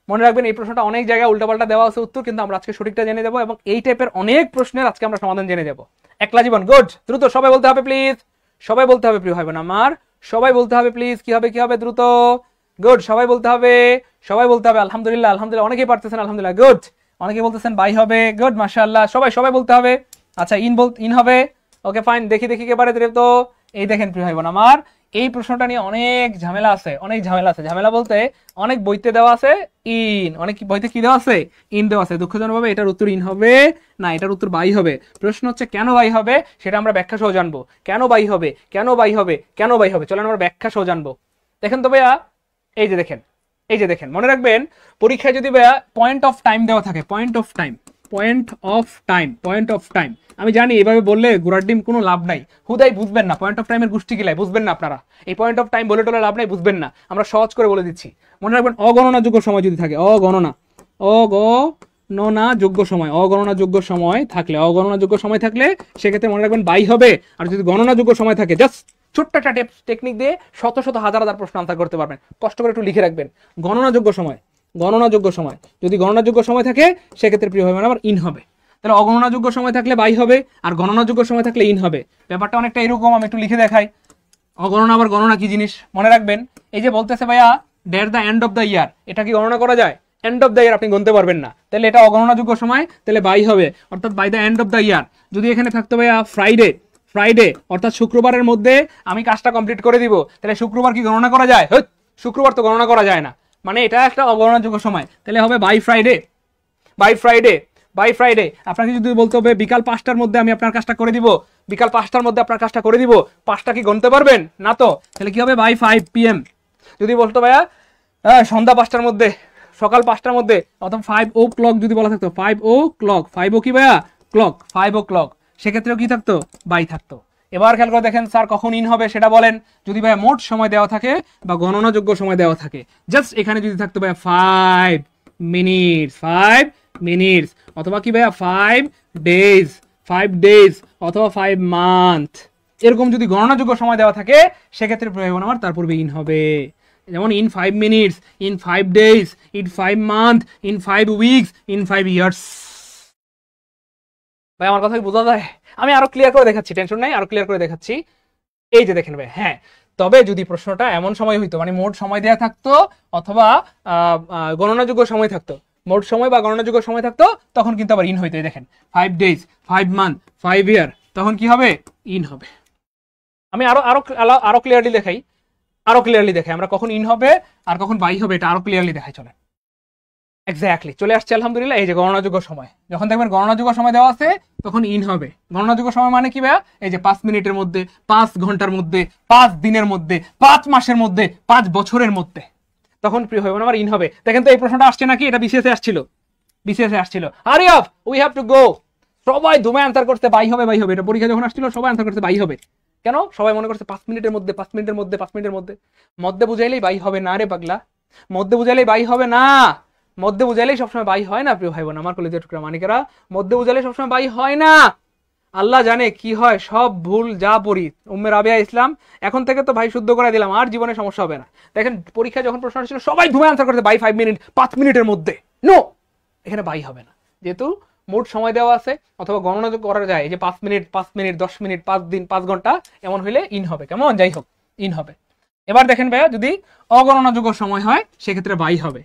মনে রাখবেন এই প্রশ্নটা অনেক জায়গায় উল্টাপাল্টা দেওয়া আছে উত্তর, কিন্তু আমরা আজকে সঠিকটা জেনে দেবো এবং এই টাইপের অনেক প্রশ্নের আজকে আমরা সমাধান জেনে দেবো। একলা জীবন, গুড, দ্রুত সবাই বলতে হবে প্লিজ, সবাই বলতে হবে প্রিয় ভাই বোন আমার, সবাই বলতে হবে প্লিজ। কি হবে, কি হবে, দ্রুত, গুড, সবাই বলতে হবে, সবাই বলতে হবে। আলহামদুলিল্লাহ, আলহামদুলিল্লাহ, অনেকেই পারতেছেন, আলহামদুলিল্লাহ, গুড, অনেকেই বলতেছেন বাই হবে, গুড, মাশাআল্লাহ, সবাই সবাই বলতে হবে। আচ্ছা ইন হবে, ওকে ফাইন। দেখি এবারে তো এই দেখেন প্রিয় ভাই বোন আমার, এই প্রশ্নটা নিয়ে অনেক ঝামেলা আছে, অনেক ঝামেলা আছে। ঝামেলা বলতে অনেক বইতে দেওয়া আছে ইন, অনেক বইতে কি দেওয়া আছে, ইন দেওয়া আছে। দুঃখজনকভাবে এটার উত্তর ইন হবে না, এটার উত্তর বাই হবে। প্রশ্ন হচ্ছে কেন বাই হবে, সেটা আমরা ব্যাখ্যা সহ জানবো। কেন বাই হবে, কেন বাই হবে, কেন বাই হবে, চলেন আমরা ব্যাখ্যা সহ জানবো। দেখেন তো ভাইয়া, এই যে দেখেন, এই যে দেখেন, মনে রাখবেন পরীক্ষায় যদি ভাইয়া পয়েন্ট অফ টাইম দেওয়া থাকে, point of time, point of time, point of time, আমি জানি এভাবে বললে গোড়ার ডিম কোনো লাভ নাই, হুদাই বুঝবেন না। পয়েন্ট অফ টাইমের গোষ্ঠী গিলাই বুঝবেন না আপনারা, এই পয়েন্ট অফ টাইম বলে টলে লাভ নাই, বুঝবেন না। আমরা সহজ করে বলে দিচ্ছি, মনে রাখবেন অগণনাযোগ্য সময় যদি থাকে, অগণনা, অগণনাযোগ্য সময়, অগণনাযোগ্য সময় থাকলে, অগণনাযোগ্য সময় থাকলে সেক্ষেত্রে মনে রাখবেন বাই হবে। আর যদি গণনাযোগ্য সময় থাকে, জাস্ট ছোট্ট একটা টেকনিক দিয়ে শত শত হাজার হাজার প্রশ্ন আনসার করতে পারবেন। কষ্ট করে একটু লিখে রাখবেন, গণনাযোগ্য সময়, গণনাযোগ্য সময়, যদি গণনাযোগ্য সময় থাকে সেক্ষেত্রে প্রিয় ভাই আমার ইন হবে। তাহলে অগণনাযোগ্য সময় থাকলে বাই হবে, আর গণনাযোগ্য সময় থাকলে ইন হবে। ব্যাপারটা অনেকটা এরকম, আমি একটু লিখে দেখাই। অগণনা আবার গণনা কি জিনিস মনে রাখবেন। এই যে বলতেছে ভাইয়া date the end of the year, এটা কি গণনা করা যায়? এন্ড অফ দ্য ইয়ার আপনি গুনতে পারবেন না, তাহলে এটা অগণনাযোগ্য সময়, তাহলে বাই হবে, অর্থাৎ by the end of the year. যদি এখানে থাকতো ভাইয়া ফ্রাইডে, ফ্রাইডে অর্থাৎ শুক্রবারের মধ্যে আমি কাজটা কমপ্লিট করে দিব, তাহলে শুক্রবার কি গণনা করা যায়? শুক্রবার তো গণনা করা যায় না, মানে এটা একটা অগণনাযোগ্য সময়, তাহলে হবে by Friday, by Friday, by Friday. আপনাকে যদি বলতে হবে বিকাল 5টার মধ্যে আমি আপনার কাজটা করে দিব, বিকাল 5টার মধ্যে আপনার কাজটা করে দিব, 5টা কি গণতে পারবেন না? তো তাহলে কি হবে বাই 5 PM। যদি বলতো ভাইয়া সন্ধ্যা 5টার মধ্যে, সকাল 5টার মধ্যে, অথবা 5 o'clock যদি বলা থাকতো, 5 o'clock, 5 ও কি ভাইয়া ক্লক, 5 o'clock, সেক্ষেত্রেও কি থাকতো বাই থাকতো। এবার খেয়াল করে দেখেন স্যার কখন ইন হবে সেটা বলেন। যদি ভাইয়া মোট সময় দেওয়া থাকে বা গণনাযোগ্য সময় দেওয়া থাকে, জাস্ট এখানে যদি থাকতো ভাইয়া 5 মিনিটস, 5 মিনিটস, অথবা কি ভাইয়া 5 ডেজ, 5 ডেজ, অথবা 5 মান্থ, এরকম যদি গণনাযোগ্য সময় দেওয়া থাকে সেক্ষেত্রে প্রয়োজন আমার তার পূর্বে ইন হবে। যেমন in 5 minutes, in 5 days, in 5 month, in 5 weeks, in 5 years. ভাই আমার কথা কি বোঝা যায়? আমি আরো ক্লিয়ার করে দেখাচ্ছি, টেনশন নাই, আরো ক্লিয়ার করে দেখাচ্ছি। এই যে দেখেন ভাই, হ্যাঁ, তবে যদি প্রশ্নটা এমন সময় হইতো, মানে মোট সময় দেওয়া থাকতো অথবা গণনাযোগ্য সময় থাকতো, মোট সময় বা গণনাযোগ্য সময় থাকতো, তখন কিন্তু আবার ইন হইতো। দেখেন 5 ডেজ, 5 মান্থ, 5 ইয়ার, তখন কি হবে? ইন হবে। আমি আরো আরো আরো ক্লিয়ারলি দেখাই, আরো ক্লিয়ারলি দেখাই আমরা কখন ইন হবে আর কখন বাই হবে, এটা আরো ক্লিয়ারলি দেখাই। চলে এক্স্যাক্টলি চলে আসছে আলহামদুলিল্লাহ। এই যে গণনাযোগ্য সময়, যখন দেখবেন গণনাযোগ্য সময় দেওয়া আছে তখন ইন হবে। গণনাযোগ্য সময় মানে কি ভাইয়া? এই যে 5 মিনিটের মধ্যে, 5 ঘন্টার মধ্যে, 5 দিনের মধ্যে, 5 মাসের মধ্যে, 5 বছরের মধ্যে, তখন প্রিয় হবে আমার ইন হবে। দেখেন তো এই প্রশ্নটা আসছে নাকি? এটা বিসিএস এ আসছিল, বিসিএস এ আসছিল। Hurry up, we have to go. সবাই ধুমে আনসার করতে বাই হবে, বাই হবে। এটা পরীক্ষা যখন আসছিল সবাই আনসার করতে বাই হবে। কেন? সবাই মনে করছে 5 মিনিটের মধ্যে, 5 মিনিটের মধ্যে, 5 মিনিটের মধ্যে। মধ্যে বুঝাইলেই বাই হবে না রে পাগলা, মধ্যে বুঝাইলেই বাই হবে না, মধ্যে বুঝাইলেই সবসময় বাই হয় না প্রিয় ভাই বোন আমার, কলেজের টুকরা মানিকেরা, মধ্যে বুঝাইলেই সবসময় বাই হয় না। আল্লাহ জানে কি হয়, সব ভুল যা পড়ি। উম্মে রাবিয়া ইসলাম, এখন থেকে তো ভাই শুদ্ধ করে দিলাম, আর জীবনে সমস্যা হবে না। দেখেন পরীক্ষা যখন প্রশ্ন ছিল সবাই ধুমে আনসার করতে বাই 5 মিনিট, 5 মিনিটের মধ্যে। নো, এখানে বাই হবে না, যেহেতু মোট সময় দেওয়া আছে অথবা গণনা করা যায়। এই যে 5 মিনিট, 5 মিনিট, 10 মিনিট, 5 দিন, 5 ঘন্টা, এমন হইলে ইন হবে। কেমন? যাই হোক, ইন হবে। এবার দেখেন ভাইয়া যদি অগণনাযোগ্য সময় হয় সেক্ষেত্রে বাই হবে।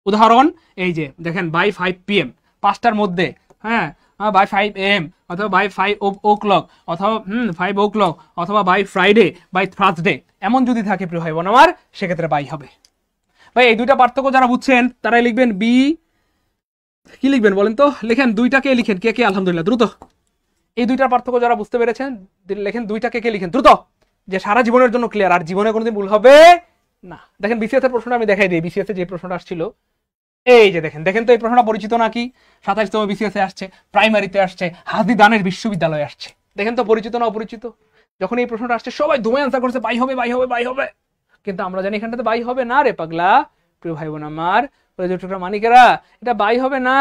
উদাহরণ এই যে দেখেন বাই 5 PM, 5টার মধ্যে, হ্যাঁ, বাই 5 AM, অথবা বাই 5 o'clock, অথবা 5 o'clock, অথবা বাই ফ্রাইডে, বাই থার্সডে, এমন যদি থাকে প্রিয় ভাই বোন আমার, সেক্ষেত্রে বাই হবে। ভাই এই দুইটা পার্থক্য যারা বুঝছেন তারাই লিখবেন বি। কি লিখবেন বলেন তো? লেখেন দুইটাকে, লিখেন কে কে আলহামদুলিল্লাহ, দ্রুত। এই দুইটার পার্থক্য যারা বুঝতে পেরেছেন লেখেন দুইটাকে কে, লিখেন দ্রুত, যে সারা জীবনের জন্য ক্লিয়ার, আর জীবনে কোনোদিন ভুল হবে না। দেখেন বিসিএস এর প্রশ্নটা আমি দেখাই দিই। বিসিএস এ যে প্রশ্নটা আসছিল, এই যে দেখেন, দেখেন তো এই প্রশ্নটা পরিচিত নাকি? 27তম বিসিএস এ আসছে, প্রাইমারিতে আসছে, হাজি দানের বিশ্ববিদ্যালয়ে আসছে। দেখেন তো পরিচিত না অপরিচিত? যখন এই প্রশ্নটা আসছে সবাই ধুমে আনসার করছে বাই হবে, বাই হবে, বাই হবে, কিন্তু আমরা জানি এখানটাতে বাই হবে না রে পাগলা। প্রিয় ভাই বোন আমার, টুকরা মানিকেরা, এটা বাই হবে না,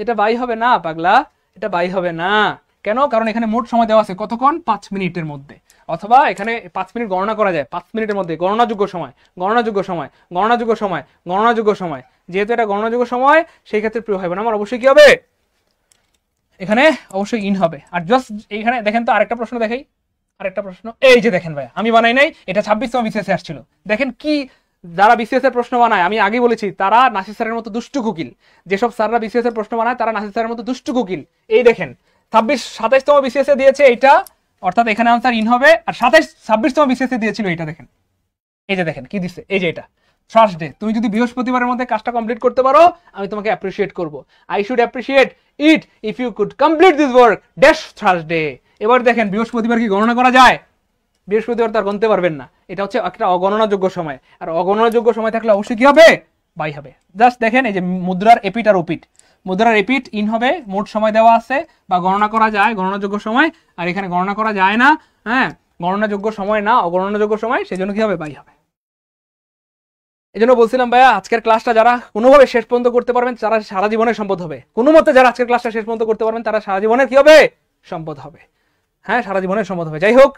এটা বাই হবে না পাগলা, এটা বাই হবে না। কেন? কারণ এখানে মোট সময় দেওয়া আছে কতক্ষণ? 5 মিনিটের মধ্যে, অথবা এখানে 5 মিনিট গণনা করা যায়, 5 মিনিটের মধ্যে গণনাযোগ্য সময়, গণনাযোগ্য সময়, গণনাযোগ্য সময়, গণনাযোগ্য সময়। যেহেতু এটা গণনাযোগ্য সময়, সেই ক্ষেত্রে প্রিয় ভাই বোন আমার অবশ্যই কি হবে? এখানে অবশ্যই ইন হবে। আর জাস্ট এইখানে দেখেন তো আরেকটা প্রশ্ন দেখাই, আরেকটা প্রশ্ন। এই যে দেখেন ভাই, আমি বানাই নাই, এটা 26তম বিসিএস এ আসছিল। দেখেন কি, যারা বিসিএস এর প্রশ্ন বানায়, আমি আগেই বলেছি তারা নাসির স্যারের মতো দুষ্টু কুকিল। যেসব স্যাররা বিসিএস এর প্রশ্ন বানায় তারা নাসির স্যারের মতো দুষ্টু কুকিল। এই দেখেন 27তম বিসিএস এ দিয়েছে এইটা, অর্থাৎ এখানে আনসার ইন হবে। আর 26তম বিসিএস এ দিয়েছিল এইটা, দেখেন এই যে দেখেন কি দিচ্ছে, এই যে এটা থার্সডে। তুমি যদি বৃহস্পতিবারের মধ্যে কাজটা কমপ্লিট করতে পারো আমি তোমাকে অ্যাপ্রিশিয়েট করব। I should appreciate it if you could complete this work dash Thursday. এবার দেখেন বৃহস্পতিবার কি গণনা করা যায়? বৃহস্পতিবার তার গণতে পারবেন না, এটা হচ্ছে একটা অগণনাযোগ্য সময়। আর অগণনাযোগ্য সময় থাকলে অবশ্যই কি হবে? বাই হবে। জাস্ট দেখেন এই যে মুদ্রার এপিট আর ওপিট, মুদ্রার এপিট ইন হবে, মোট সময় দেওয়া আছে বা গণনা করা যায় গণনাযোগ্য সময়, আর এখানে গণনা করা যায় না, হ্যাঁ, গণনাযোগ্য সময় না, অগণনাযোগ্য সময়, সেজন্য কি হবে? বাই হবে। এই জন্য বলছিলাম ভাইয়া আজকের ক্লাসটা যারা কোনোভাবে শেষ পর্যন্ত করতে পারবেন তারা সারা জীবনের সম্পদ হবে। কোনো মতে যারা আজকের ক্লাসটা শেষ পর্যন্ত করতে পারবেন তারা সারা জীবনের কি হবে? সম্পদ হবে। হ্যাঁ, সারা জীবনের সম্পদ হবে। যাই হোক,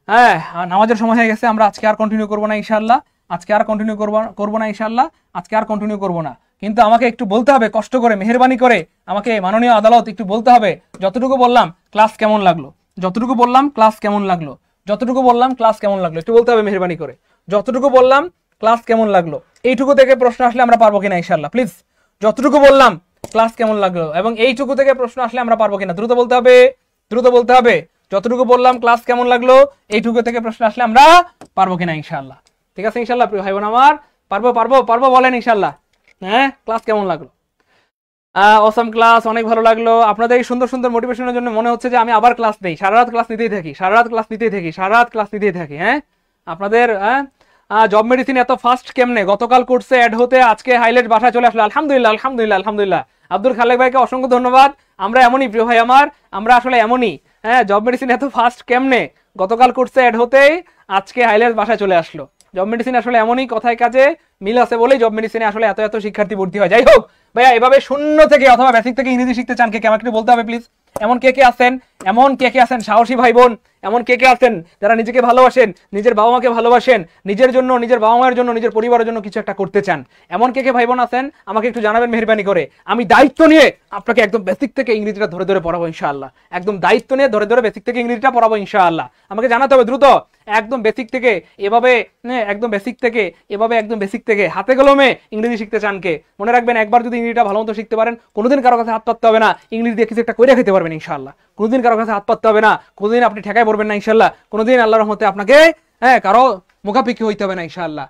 হ্যাঁ, নামাজের সময় হয়ে গেছে, আমরা আজকে আর কন্টিনিউ করবো না ইনশাআল্লাহ। আজকে আর কন্টিনিউ করবো না ইনশাআল্লাহ। আজকে আর কন্টিনিউ করবো না, কিন্তু আমাকে একটু বলতে হবে, কষ্ট করে মেহেরবানি করে আমাকে মাননীয় আদালত একটু বলতে হবে যতটুকু বললাম ক্লাস কেমন লাগলো, যতটুকু বললাম ক্লাস কেমন লাগলো, যতটুকু বললাম ক্লাস কেমন লাগলো, একটু বলতে হবে মেহেরবানি করে। যতটুকু বললাম ক্লাস কেমন লাগলো, এইটুকু থেকে প্রশ্ন আসলে আমরা পারবো কিনা ইনশাআল্লাহ, প্লিজ। যতটুকু বললাম ক্লাস কেমন লাগলো এবং এইটুকু থেকে প্রশ্ন আসলে আমরা পারবো কিনা, দ্রুত বলতে হবে, দ্রুত বলতে হবে। যতটুকু বললাম ক্লাস কেমন লাগলো, এইটুকু থেকে প্রশ্ন আসলে আমরা পারবো কিনা ইনশাআল্লাহ। ঠিক আছে ইনশাআল্লাহ প্রিয় ভাই বোন আমার? পারবো পারবো পারবো, বলেন ইনশাআল্লাহ। হ্যাঁ, ক্লাস কেমন লাগলো? অসাম ক্লাস, অনেক ভালো লাগলো। আপনাদের এই সুন্দর সুন্দর মোটিভেশনের জন্য মনে হচ্ছে যে আমি আবার ক্লাস নেই, সারা রাত ক্লাস নিতেই থাকি, সারা রাত ক্লাস নিতেই থাকি, সারা রাত ক্লাস নিতেই থাকি। হ্যাঁ, আপনাদের জব মেডিসিন এত ফাস্ট কেমনে? গতকাল কোর্সে অ্যাড হতে আজকে হাইলাইট বাসায় চলে আসলো। আলহামদুলিল্লাহ আলহামদুলিল্লাহ আলহামদুলিল্লাহ। আব্দুল খালেক ভাইকে অসংখ্য ধন্যবাদ। আমরা এমনই প্রিয় ভাই আমার, আমরা আসলে এমনই। হ্যাঁ, জব মেডিসিন এত ফাস্ট কেমনে? গতকাল কোর্সে অ্যাড হতেই আজকে হাইলাইট বাসায় চলে আসলো। জব মেডিসিন আসলে এমনই, কথায় কাজে মিল আছে বলেই জব মেডিসিনে আসলে এত এত শিক্ষার্থী ভর্তি হয়। যাই হোক ভাইয়া, এভাবে শূন্য থেকে অথবা বেসিক থেকে ইংরেজি শিখতে চান কে কে আমাকে একটু বলতে হবে প্লিজ। এমন কে কে আছেন, এমন কে কে আছেন সাহসী ভাই বোন, এমন কে কে আছেন যারা নিজেকে ভালোবাসেন, নিজের বাবা মাকে ভালোবাসেন, নিজের জন্য, নিজের বাবা মায়ের জন্য, নিজের পরিবারের জন্য কিছু একটা করতে চান? এমন কে কে ভাই বোন আছেন আমাকে একটু জানাবেন মেহেরবানি করে। আমি দায়িত্ব নিয়ে আপনাকে একদম বেসিক থেকে ইংরেজিটা ধরে ধরে পড়াবো ইনশাআল্লাহ। একদম দায়িত্ব নিয়ে ধরে ধরে বেসিক থেকে ইংরেজিটা পড়াবো ইনশাআল্লাহ। আমাকে জানাতে হবে দ্রুত, একদম বেসিক থেকে এভাবে, একদম বেসিক থেকে এভাবে, একদম বেসিক থেকে হাতে কলমে ইংরেজি শিখতে চান কে? মনে রাখবেন, একবার যদি ইংরেজিটা ভালো মতো শিখতে পারেন, কোনোদিন কারো কাছে হাত পাততে হবে না, ইংরেজি দিয়ে কিছু একটা করে খেতে পারবেন ইনশাআল্লাহ। কোনোদিন কারো কাছে হাত পাততে হবে না, কোনোদিন আপনি ঠেকায় পড়বেন না ইনশাআল্লাহ, কোনোদিন আল্লাহর রহমতে আপনাকে কারো মুখাপেক্ষি হইতে হবে না ইনশাআল্লাহ।